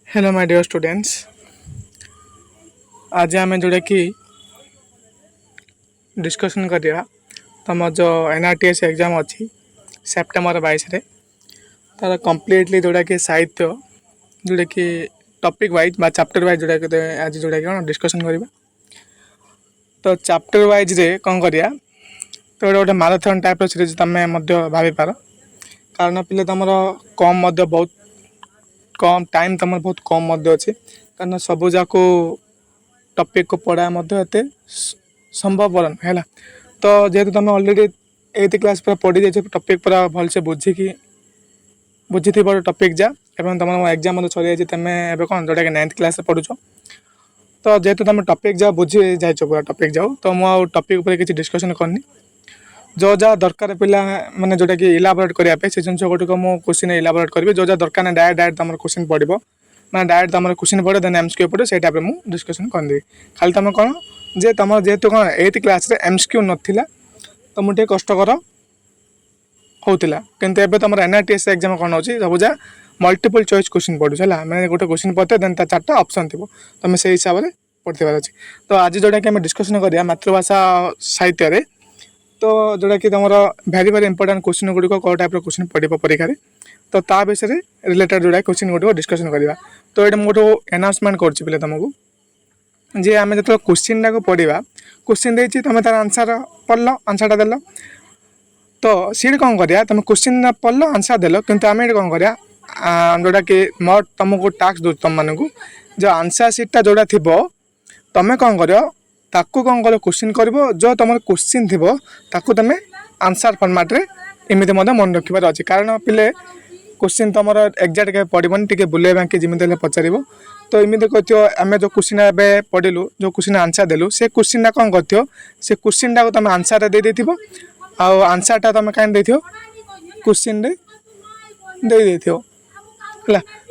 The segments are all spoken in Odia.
Hello my dear students. आज आम जोटा कि डिस्कसन करिया तुम जो एनआरटीएस एग्जाम अच्छी सेप्टेम्बर 22 तार कम्प्लीटली जोटा कि साहित्य जोटा कि टॉपिक वाइज बा चैप्टर वाइज जोटा कि आज जोटा कि डिस्कसन करवा। तो चैप्टर वाइज रे कौन करिया तो गोटे माराथन टाइप सीरीज तुम्हें भाभी पार कारण पिले तुम कम बहुत कम टाइम तुम बहुत कम अच्छे कारण सबू जाक टॉपिक को पढ़ा एते संभवपर है। तो जेहेतु तुम ऑलरेडी 8th क्लास पूरा पढ़ी जाइए टॉपिक पूरा भलसे बुझी टॉपिक जा एवं तुम एग्जाम सरी जाए तुम ए कौन जोटा कि 9th क्लास पढ़ुच। तो जेहेतु तुम टॉपिक जा बुझी जाए पूरा टॉपिक जाओ तो मुझे टॉपिक उपर किसी डिस्कसन करनी जो जहाँ दरकार पिला माने जोटा कि इलाबोरेट करने से जिन गुटिक मुझे क्वेश्चन इलाबोरेट करी जो जहाँ दरकार ना डायरेक्ट तुम क्वेश्चन पड़ो मैं डायरेक्ट तुम क्वेश्चन पड़े देन एमसीक्यू पड़े से टाइप मुझे डिस्कसन करदेवी खाली तुम कौन जे तुम जेहेतु कौन 8th क्लास एमसीक्यू नाला तो मुझे कष्टर होता किंतु एबे तुम एनआरटीएस एग्जाम कौन हो सब जहाँ मल्टीपल चॉइस क्वेश्चन पढ़ुछ है मैंने गोटे क्वेश्चन पढ़ते देन ता 4टा ऑप्शन थी तुम से हिसाब से पढ़ते अच्छे। तो आज जोटा कि डिस्कसन करिया मातृभाषा साहित्य तो जोटा कि तुम भेरी भेरी इंपोर्टाट क्वेश्चन गुड़िक कौ टाइप क्वेश्चन पड़ो परीक्षा तो ता विषय रिलेटेड जोटा क्वेश्चन गुड़िक डिस्कसन करवा। तो ये मुझे अनाउंसमेंट कर तुमको जे आम जो क्वेश्चन टाक पढ़ा क्वेश्चन देती तुम तार आंसर पढ़ल आंसरटा देल तो सी कौन करा तुम क्वेश्चन पढ़ल आंसर देल कि आम ये कौन करा जोटा कि मोर तुमको टास्क दूँ तुम मानक जो आंसर सीटा जोड़ा थी तुम कौन कर ताकू कौन कर क्वेश्चन कर जो तुम क्वेश्चन थी ताकू तुम आंसर फर्माट रे एमती मन रखार अच्छे कारण पिले क्वेश्चन तुम एक्जाक्ट के पड़ोनी टे बुले बांकी जमी पचार तो एमती कहते आम जो क्वेश्चन ए पढ़लु जो क्वेश्चन आंसर देलु से क्वेश्चन कौन कर से क्वेश्चन टाक तुम आंसर दे देथिबो आउ आंसरटा तुम कहीं दे क्वेश्चन है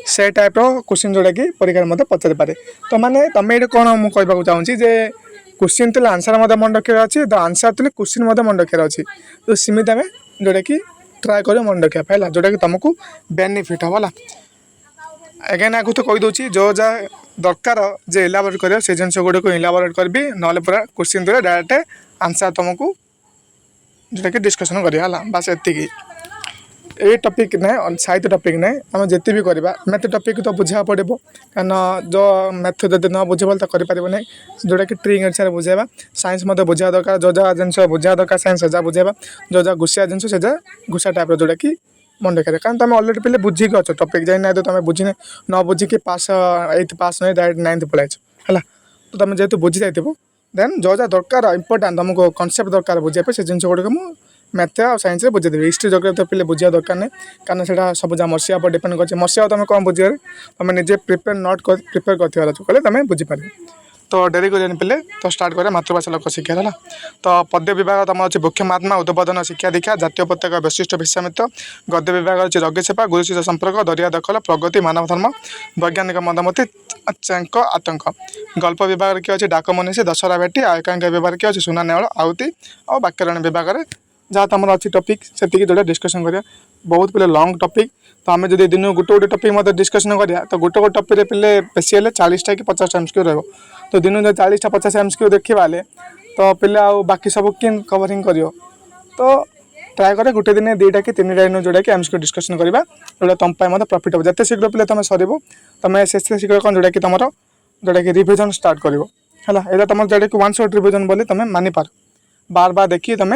से टाइप क्वेश्चन जोटा कि परीक्षा मत पचारि पारे। तो माने तुम ये कौन मुझे कहूँ चाहूँगी जे क्वेश्चन थे आंसर मन रखार अच्छे तो आंसर थे क्वेश्चन मन रखार अच्छे तो सीमित आम जोटा कि ट्राए कर मन रखा है जोटा कि तुमको बेनिफिट हम एगेन आगे तो कहीदे जो जहाँ दरकार जे इलाबोरेट कर से जिन गुड़िक इलाबोरेट करी ना पूरा क्वेश्चन दे डायरेक्ट आंसर तुमको जोटा कि डिस्कसन करा बास एति ये टॉपिक ना साहित्य टॉपिक ना आम जिते भी करवा मैथ टॉपिक तो बुझा पड़ो कारण जो मैथ जब न बुझे तो करें जोटा कि ट्रिंग अनुसार बुझेबा साइंस मत बुझा दरकार जो जहाँ जिन बुझा दरकार साइंस से बुझेबा जो जहाँ घुसिया जिन से घुसा टाइप जोटा कि मन रखा कारण तुम अलरेडी पे बुझिक अच्छ टॉपिक जाए ना तो तुम बुझी न बुझिक पास 8th पास नहीं डायरेक्ट 9th पलैच है। तो तुम जेहतु बुझी जाइए देन जो जहाँ दरकार इंपोर्टाट तुमको कनसेप्ट दरकार बुझे से जिन गुड़िक मुझे मैथ और साइंस बुझेदेवी हिस्ट्री जोग्राफी पे बुझा दरकार नहीं कारण से सब जहाँ मसीहा पर डिपेंड कर मसीहा तुम कौन बुझे तुम निजे प्रिपेयर नोट प्रिपेयर कर तुम बुझीपार। तो डेरी कर पे तो स्टार्ट करें मातृभाषा लोक शिक्षा है। तो पद्य विभाग तुम अच्छे मुख्य महात्मा उद्बोधन शिक्षा दीक्षा जातीय पताक वैशिष्ट विश्वामित्र गद्य विभाग अच्छे रगे सेवा गुरु शिष्य संपर्क दरिया दखल प्रगति मानव धर्म वैज्ञानिक मदमती चैंक आतंक गल्प विभाग किए अच्छे डाक मनीषी दशहरा भेटी एकांक विभाग किए अच्छे सुना नेवल आहुति और वाक्यरण विभाग में जहाँ तुम अच्छी टॉपिक से जोटा डिस्कसन करिया बहुत पे लंग टॉपिक तो आम जब दिन गोटे गोटे टॉपिक मत डिस्कसन करिया तो गोटे गोटे टॉपिक पे बेसी हेल्ले 40टा कि 50टा एमसीक्यू रहा तो दिन जो 40टा 50 एमसीक्यू देखा तो पिला बाकी सब किन कवरिंग कर तो ट्राए कर गोटे दिन 2टा कि 3टा दिन जोटा कि एमसीक्यू डिस्कसन करवा जोटा तुम मत प्रॉफिट हो जिते शीघ्र पे तुम सर तुम से शीघ्र कौन जोटा कि तुम जोटा कि रिविजन स्टार्ट कर है तुम जोटा कि 1 शॉट रिविजन बोली तुम मानिपार बार बार देखिए तुम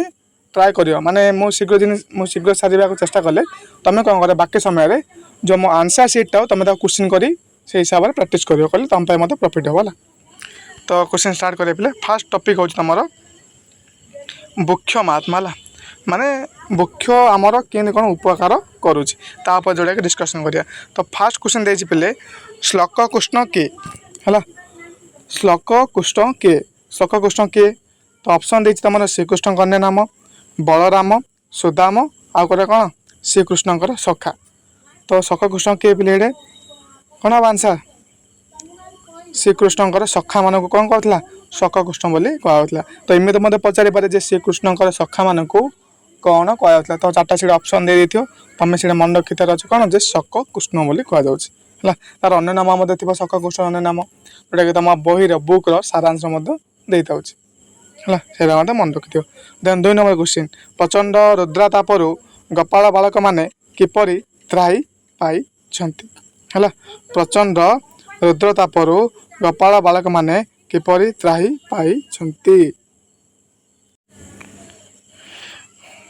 ट्राए कर माने शीघ्र सारे चेष्टा कले तुम कौन कर बाकी समय जो मो आंसर सीटा तुम क्वेश्चन कर से हिसाब से प्राक्ट कर तुम मत प्रॉफिट हो। तो क्वेश्चन स्टार्ट करें पे फास्ट टॉपिक हो तुम बुक्ष महात्मा माने बुक्ष आमर कि कौन उपकार करुच्च जोड़ा कि डिस्कसन करिया। तो फास्ट क्वेश्चन दे पे श्लोक कृष्ण किए है श्लोक कृष्ण किए तो ऑप्शन देती तुम श्रीकृष्ण कन्या नाम बलराम सुदाम आउ कौन श्रीकृष्ण सखा। तो सखा कृष्ण किए पे कौन हम आंसर श्रीकृष्ण सखा मान कौन कहला सखा कृष्ण बोली कहला। तो इमें मत पचारि पारे जे श्रीकृष्ण सखा मान कौन कहला। तो 4टा सीट ऑप्शन दे तुम से मन रखी तार अच्छे कौन जे सख कृष्ण बोली कह है तार अन्य नाम थी शक कोष्ठर अन्य नाम जोटा कि तुम बहीर बुक्र सारांश दे था है मन रखि थो। देन 2 नंबर क्वेश्चन प्रचंड रुद्रातापरू गोपाल बालक माने किपरि त्राही पाई है प्रचंड रुद्रतापरू गोपाल बालक माने किपरि त्राही पाई।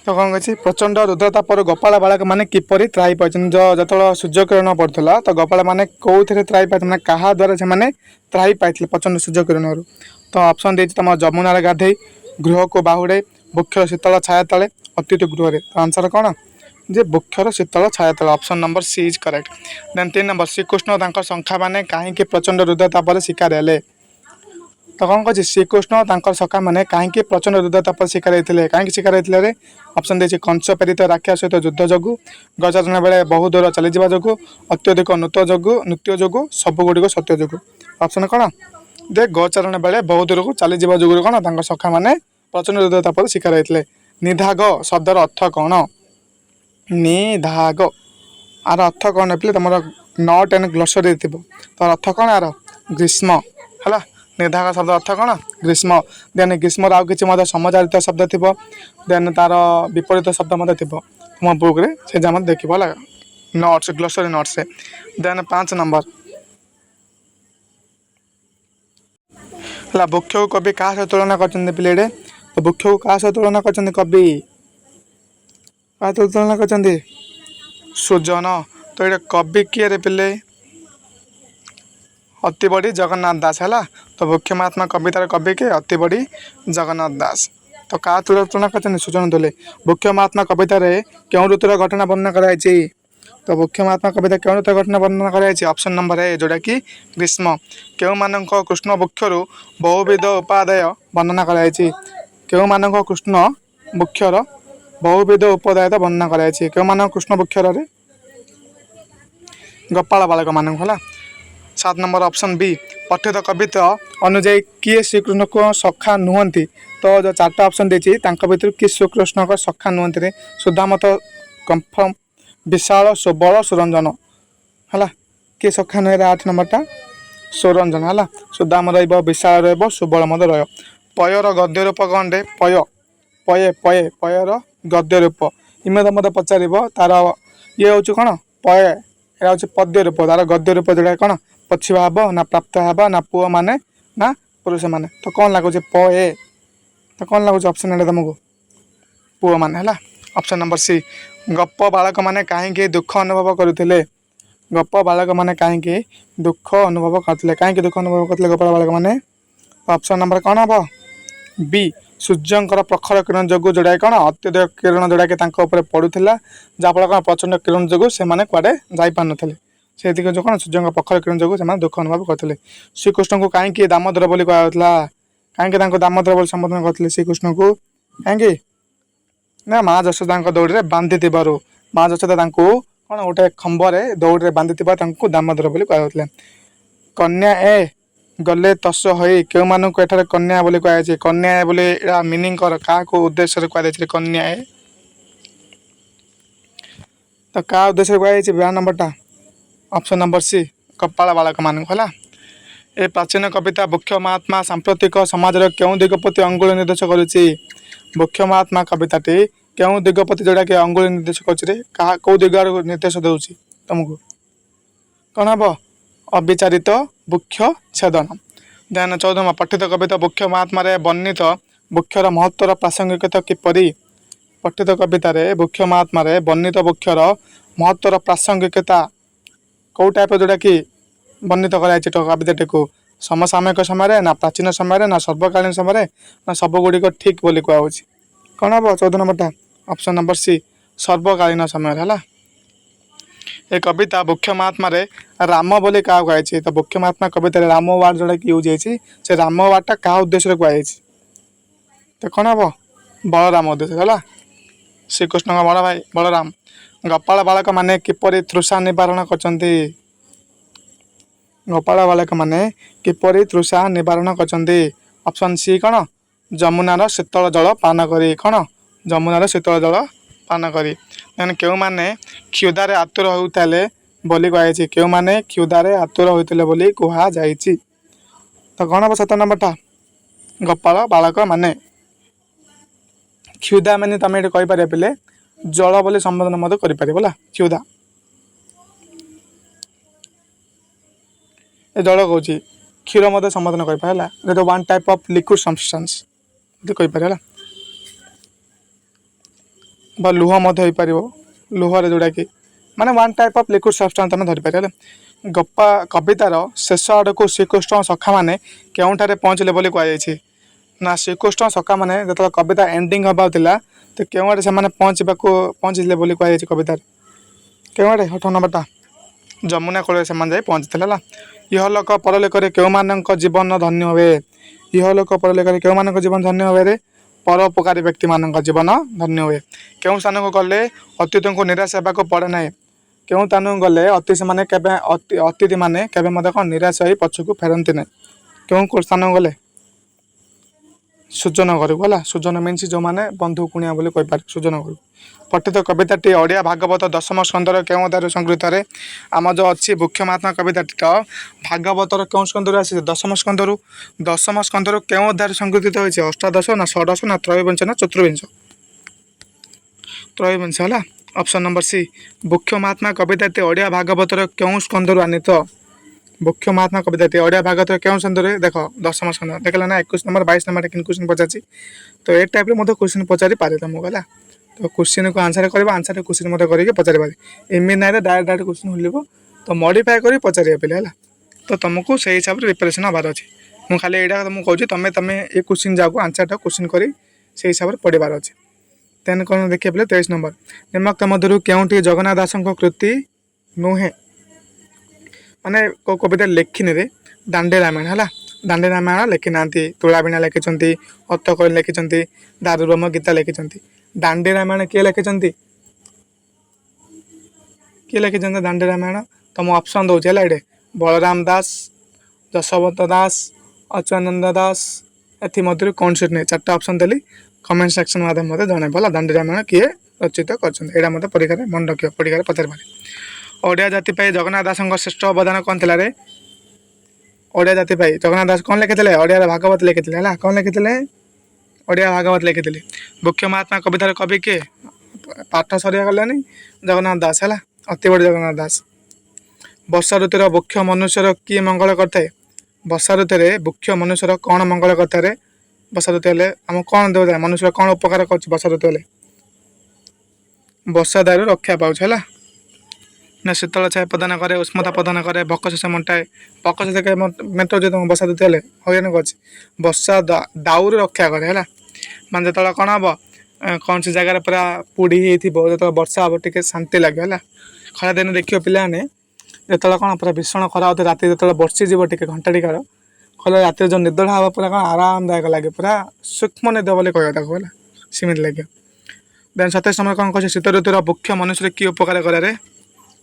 तो कौन कही प्रचंड रुद्रतापर गोपाल बालक मैंने किपरि त्राही पाई जो सूर्य किरण पड़ता तो गोपाल मैंने कौ त्राही पाई मैंने क्या द्वारा से त्राही पाई प्रचंड सूर्य किरण। तो ऑप्शन दे तुम जमुनार गाधे गृह को बाहुड़े वृक्षर शीतल छाया तले अतिथि गृह। तो आंसर कौन जे वृक्षर शीतल छाया तले option number C is correct. Then 3 number Shrikrishna सखा मैंने कहीं प्रचंड रुद्रतापर शिकार हेले। तो कौन कह श्रीकृष्ण सखा मैंने कहीं प्रचंड रुद्रतापर शिकार होते कहीं शिकार होते ऑप्शन दे कंस प्रेरित राक्षा सहित युद्ध जोगु गजानन बेले बहु दूर चली जो अत्यधिक नृत्य जोगु सबुगुड़िक सत्य जोगु। ऑप्शन कौन दे गोचारण बेले बहुत दूर को चली जो कौन सखा मैंने प्रचंड रुद्रतापर शिकार होते। निधाग शब्दर अर्थ कौन निधाग आर अर्थ कौन पे तुम नॉट एंड ग्लोसरी थी तार अर्थ कौन यार ग्रीष्म है। निधाग शब्द अर्थ कौन ग्रीष्म। देन ग्रीष्मर आउ कि समचारित शब्द थी देन तार विपरीत शब्द थी तुम बुक्रे से देख notes glossary notes. Then 5 number है वृक्ष को कवि क्या सह तुलना कर पिले तो वृक्ष को क्या सह तुलना कर कवि क्या तुलना कर सुजन। तो ये कवि किए रे पिले अति बड़ी जगन्नाथ दास है। तो वृक्ष महात्मा कवितार कवि के अति बड़ी जगन्नाथ दास। तो क्या तुलना कर सुजन तुले वृक्ष महात्मा कवितार क्यों ऋतुर घटना वर्णना कराई। तो वृक्ष महात्मा कविता क्यों ऋतुर घटना वर्णना कराई ऑप्शन नंबर ए जोटा कि ग्रीष्म। क्यों मान कृष्ण वृक्षर बहुविध उपादाय वर्णना कराई क्यों मान कृष्ण वृक्षर बहुविध उपादाय वर्णना कराई क्यों मान कृष्ण वृक्षर गोपाल बालक मान 7 नंबर ऑप्शन बी पठित कविता अनुजाई किए श्रीकृष्ण को सखा नुहति। तो जो 4टा ऑप्शन देती भर किए श्रीकृष्ण को सखा नुहति सुदामत कंफर्म विशाल सुबल सुरंजन है किए सखा नुहे 8 नंबरटा सुरंजन है सुदाम विशाल रुबल रह। पयर गद्य रूप कौन रे पय पये पये पयर गद्य रूप इमे मत पचार तार ये हूँ कौन पय यहाँ हूँ पद्य रूप तार गद्य रूप जोड़ा कौन पछुआ हम ना प्राप्त हे ना पुओ माने ना पुरुष माने। तो कौन लगुच पए तो कौन लगुच ऑप्शन एटा तुमको पुओ माने है। ऑप्शन नंबर सी गप बालक माने कहीं दुख अनुभव करुले गप बालक माने कहीं दुख अनुभव करते कहीं दुख अनुभव करते गप बालक माने। ऑप्शन नंबर कौन हम बी सूर्यंकर प्रखर किरण जो जोड़ा कौन अत्यधिक किरण जोड़ा कि पड़ूला जहाँफल कौन प्रचंड किरण जो से कड़े जापारे से जो कौन सूर्य प्रखर किरण जो दुख अनुभव करते। श्रीकृष्ण को कहीं दामोदर बोली कहला कहीं दामोदर बोली संबोधन करते श्रीकृष्ण को कहीं ना माँ यशोदा दौड़ बांधि माँ यशोदा कौन गोटे खंबरे दौड़ बांधि दामोदर बोली कहते। कन्या ए गले तस हो क्यों मानक एठार कन्या बोली कहुए कन्या बोली मीनिंग कर क्या उद्देश्य कहुए कन्या ए तो क्या उद्देश्य कहुए 12 नंबरटा ऑप्शन नंबर सी कपाल बालक मानक है। ए प्राचीन कविता वृक्ष महात्मा सांप्रतिक समाज क्यों दिगप्रति अंगुली निर्देश करुच्ची वृक्ष महात्मा कविताटी क्यों दिगप्रति जोड़ा कि अंगुली निर्देश कर कौ दिग निर्देश दूसरी तुमको कौन हम अविचारित वृक्ष छेदन। देन 14 पठित कविता वृक्ष महात्मा वर्णित वृक्षर महत्वर प्रासंगिकता किपरि पठित कवितार वृक्ष महात्मा वर्णित वृक्षर महत्वर प्रासंगिकता कौ टाइप जोड़ा कि वर्णित कराई कविताटी को समसामयिक समय ना प्राचीन समय ना सर्वकालीन समय ना सबुगुड़िक ठीक बोली कहुँ कौन हम 14 नंबरटा ऑप्शन नंबर सी सर्वकालीन समय है। ये कविता वृक्ष महात्मा राम बोली क्या कहुई तो वृक्ष महात्मा कविता राम वार्ड जोड़ा कि यूज से राम वार्डटा क्या उद्देश्य कहुई तो कौन हम बलराम उद्देश्य है श्रीकृष्ण बड़ भाई बलराम। गोपाल बालक माने किपरि तृषा निवारण करछन्ति गोपाल बालक माने किपरि तृषा निवारण करछन्ति ऑप्शन सी कौन जमुनार शीतल जल पान करी कौन जमुनार शीतल जल पान करी। देन क्यों माने क्षुधारे आतुर होता ବୋଲି କୁହାଯାଇଛି। କେଉଁମାନେ କ୍ଷୁଧାରେ ଆତୁର ହୋଇଥିଲେ ବୋଲି କୁହାଯାଇଛି। ତ କ'ଣ ହେବ 7 ନମ୍ବରଟା? ଗୋପାଳ ବାଳକ ମାନେ। କ୍ଷୁଧା ମାନେ ତମେ ଏଠି କହିପାରିବ ପିଲେ ଜଳ ବୋଲି ସମ୍ବୋଧନ ମଧ୍ୟ କରିପାରିବ ହେଲା। କ୍ଷୁଧା ଏ ଜଳ କହୁଛି, କ୍ଷୀର ମଧ୍ୟ ସମ୍ବୋଧନ କରିପାରେ ହେଲା। ଯେହେତୁ one type of liquid substance ଯଦି କହିପାରିବ ହେଲା। ବା ଲୁହ ମଧ୍ୟ ହେଇପାରିବ, ଲୁହରେ ଯେଉଁଟାକି ମାନେ one type of liquid substance ତମେ ଧରିପାରିବ ହେଲା। କବିତାର ଶେଷ ଆଡ଼କୁ ଶ୍ରୀକୃଷ୍ଣ ସଖାମାନେ କେଉଁଠାରେ ପହଞ୍ଚିଲେ ବୋଲି କୁହାଯାଇଛି? ନା ଶ୍ରୀକୃଷ୍ଣ ସଖାମାନେ ଯେତେବେଳେ କବିତା ଏଣ୍ଡିଙ୍ଗ ହେବାକୁ ଥିଲା ତ କେଉଁଆଡ଼େ ସେମାନେ ପହଞ୍ଚିଥିଲେ ବୋଲି କୁହାଯାଇଛି କବିତାରେ? କେଉଁଆଡ଼େ? 18 ନମ୍ବରଟା ଯମୁନା କୂଳରେ ସେମାନେ ଯାଇ ପହଞ୍ଚିଥିଲେ ହେଲା। ଇହଲୋକ ପରଲୋକରେ କେଉଁମାନଙ୍କ ଜୀବନ ଧନ୍ୟ ହୁଏ? ଇହଲୋକ ପରଲୋକରେ କେଉଁମାନଙ୍କ ଜୀବନ ଧନ୍ୟ ହୁଏ? ପରୋପକାରୀ ବ୍ୟକ୍ତିମାନଙ୍କ ଜୀବନ ଧନ୍ୟ ହୁଏ। କେଉଁ ସ୍ଥାନକୁ ଗଲେ ଅତିଥିଙ୍କୁ ନିରାଶ ହେବାକୁ ପଡ଼େ ନାହିଁ? କେଉଁ ସ୍ଥାନକୁ ଗଲେ ଅତିଥିମାନେ କେବେ ମଧ୍ୟ କ'ଣ ନିରାଶ ହୋଇ ପଛକୁ ଫେରନ୍ତି ନାହିଁ? କେଉଁ ସ୍ଥାନକୁ ଗଲେ? ସୁଜନ ଘରକୁ ହେଲା। ସୁଜନ ମିନ୍ସ ଯେଉଁମାନେ ବନ୍ଧୁ କୁଣିଆ ବୋଲି କହିପାରେ ସୁଜନ ଘରକୁ। ପଠିତ କବିତାଟି ଓଡ଼ିଆ ଭାଗବତ ଦଶମ ସ୍କନ୍ଧର କେଉଁ ଅଧ୍ୟାୟରୁ ସଂଗୃହୀତରେ? ଆମର ଯେଉଁ ଅଛି ବୃକ୍ଷ ମହାତ୍ମା କବିତାଟିର ଭାଗବତର କେଉଁ ସ୍କନ୍ଧରୁ ଆସିଛି? ଦଶମ ସ୍କନ୍ଧରୁ। ଦଶମ ସ୍କନ୍ଧରୁ କେଉଁ ଅଧ୍ୟାୟରୁ ସଂଗୃହୀତ ହୋଇଛି? ଅଷ୍ଟାଦଶ ନା ଷୋଡ଼ଶ ନା ତ୍ରୟୋବିଂଶ ନା ଚତୁର୍ବିଂଶ? ତ୍ରୟୋବିଂଶ ହେଲା। Option number C. ବୃକ୍ଷ ମହାତ୍ମା କବିତାଟି ଓଡ଼ିଆ ଭାଗବତର କେଉଁ ସ୍କନ୍ଧରୁ ଆନିତ? ବୃକ୍ଷ ମହାତ୍ମା କବିତାଟି ଓଡ଼ିଆ ଭାଗବତର କେଉଁ ସ୍କନ୍ଧରେ? ଦେଖ ଦଶମ ସ୍କନ୍ଧ ଦେଖିଲା ନା। 21 ନମ୍ବର 22 ନମ୍ବର କିନ୍ତୁ କ୍ୱେଶ୍ଚିନ୍ ପଚାରିଛି। ତ ଏ ଟାଇପ୍ରେ ମଧ୍ୟ କ୍ୱେଶ୍ଚିନ୍ ପଚାରି ପାରେ ତମକୁ ହେଲା। ତ କ୍ୱେଶ୍ଚିନ୍କୁ ଆନ୍ସର୍ କରିବ, ଆନ୍ସର୍ କ୍ୱେଶ୍ଚିନ୍ ମଧ୍ୟ କରିକି ପଚାରିପାରେ। ଏମିତି ନାହିଁ ଡାଇରେକ୍ଟ କ୍ୱେଶ୍ଚିନ୍ ମିଳିବ, ତ ମଡ଼ିଫାଏ କରି ପଚାରିବା ପିଲା ହେଲା। ତ ତୁମକୁ ସେଇ ହିସାବରେ ପ୍ରିପାରେସନ୍ ହେବାର ଅଛି। ମୁଁ ଖାଲି ଏଇଟା ମୁଁ କହୁଛି ତମେ ଏ କ୍ୱେଶ୍ଚିନ୍ ଯାକୁ ଆନ୍ସର୍ଟା କ୍ୱେଶ୍ଚିନ୍ କରି ସେଇ ହିସାବରେ ପଢ଼ିବାର ଅଛି। ଦେନ୍ କ'ଣ ଦେଖିବା ପିଲା 23 ନମ୍ବର ନିମ୍ନୋକ୍ତ ମଧ୍ୟରୁ କେଉଁଠି ଜଗନ୍ନାଥ ଦାସଙ୍କ କୃତି ନୁହେଁ? ମାନେ କେଉଁ କବିତା ଲେଖିନିରେ? ଦାଣ୍ଡି ରାମାୟଣ ହେଲା। ଦାଣ୍ଡି ରାମାୟଣ ଲେଖିନାହାନ୍ତି। ତୁଳାବୀଣା ଲେଖିଛନ୍ତି, ଅତ୍ତକଳି ଲେଖିଛନ୍ତି, ଦାରୁବ୍ରହ୍ମ ଗୀତା ଲେଖିଛନ୍ତି। ଦାଣ୍ଡି ରାମାୟଣ କିଏ ଲେଖିଛନ୍ତି? କିଏ ଲେଖିଛନ୍ତି ଦାଣ୍ଡି ରାମାୟଣ? ତ ମୁଁ ଅପସନ୍ ଦେଉଛି ହେଲା। ଏଇଠି ବଳରାମ ଦାସ, ଯଶୋବନ୍ତ ଦାସ, ଅଚ୍ୟୁତାନନ୍ଦ ଦାସ, ଏଥିମଧ୍ୟରୁ କ'ଣ ସିଟ୍ ନେଇ 4ଟା ଅପସନ୍ ଦେଲି। କମେଣ୍ଟ ସେକ୍ସନ୍ ମାଧ୍ୟମରେ ମୋତେ ଜଣାଇବ ହେଲା। ଦାଣ୍ଡି ରାମାୟଣ କିଏ ରଚିତ କରିଛନ୍ତି? ଏଇଟା ମୋତେ ପରୀକ୍ଷାରେ ମନେ ରଖିବ, ପରୀକ୍ଷାରେ ପଚାରିପାରେ। ଓଡ଼ିଆ ଜାତି ପାଇଁ ଜଗନ୍ନାଥ ଦାସଙ୍କ ଶ୍ରେଷ୍ଠ ଅବଦାନ କ'ଣ ଥିଲା ରେ? ଓଡ଼ିଆ ଜାତି ପାଇଁ ଜଗନ୍ନାଥ ଦାସ କ'ଣ ଲେଖିଥିଲେ? ଓଡ଼ିଆର ଭାଗବତ ଲେଖିଥିଲେ ହେଲା। କ'ଣ ଲେଖିଥିଲେ? ଓଡ଼ିଆ ଭାଗବତ ଲେଖିଥିଲେ। ବୃକ୍ଷ ମହାତ୍ମା କବିତାର କବି କିଏ? ପାଠ ସରିଗଲାନି। ଜଗନ୍ନାଥ ଦାସ ହେଲା। ଅତି ବଡ଼ି ଜଗନ୍ନାଥ ଦାସ। ବର୍ଷା ଋତୁର ବୃକ୍ଷ ମନୁଷ୍ୟର କିଏ ମଙ୍ଗଳ କରିଥାଏ? ବର୍ଷା ଋତୁରେ ବୃକ୍ଷ ମନୁଷ୍ୟର କ'ଣ ମଙ୍ଗଳ କରିଥାଏ? ବର୍ଷା ଋତୁ ହେଲେ ଆମକୁ କ'ଣ ଦେଉଥାଏ? ମନୁଷ୍ୟର କ'ଣ ଉପକାର କରୁଛି ବର୍ଷା ଋତୁ ହେଲେ? ବର୍ଷା ଦାଉରୁ ରକ୍ଷା ପାଉଛି ହେଲା। ନା ଶୀତଳ ଛାୟା ପ୍ରଦାନ କରେ, ଉଷ୍ମତା ପ୍ରଦାନ କରେ, ଭୋକ ଶୋଷ ମେଣ୍ଟାଏ। ଭୋକ ଶୋଷ ମେଣ୍ଟାଉଛି ତୁମ ବର୍ଷା ଋତୁ ହେଲେ ହଇରାଣ କରୁଛି। ବର୍ଷା ଦାଉରୁ ରକ୍ଷା କରେ ହେଲା। ମାନେ ଯେତେବେଳେ କ'ଣ ହେବ, କୌଣସି ଜାଗାରେ ପୁରା ପୋଡ଼ି ହେଇଥିବ, ଯେତେବେଳେ ବର୍ଷା ହେବ ଟିକେ ଶାନ୍ତି ଲାଗେ ହେଲା। ଖରାଦିନେ ଦେଖିବ ପିଲାମାନେ ଯେତେବେଳେ କ'ଣ ପୁରା ଭୀଷଣ ଖରା ହେଉଥିବ, ରାତି ଯେତେବେଳେ ବର୍ଷିଯିବ ଟିକେ ଘଣ୍ଟାଟିକାର, ଖରା ରାତିରେ ଯେଉଁ ନିଦଟା ହେବ ପୁରା କ'ଣ ଆରାମଦାୟକ ଲାଗେ, ପୁରା ସୂକ୍ଷ୍ମ ନିଦ ବୋଲି କହିବା ତାକୁ ହେଲା। ସେମିତି ଲାଗିବ। ଦେନ୍ 27 ନମ୍ବର କ'ଣ କହୁଛି? ଶୀତ ଋତୁର ବୃକ୍ଷ ମନୁଷ୍ୟରେ କି ଉପକାର କରେ?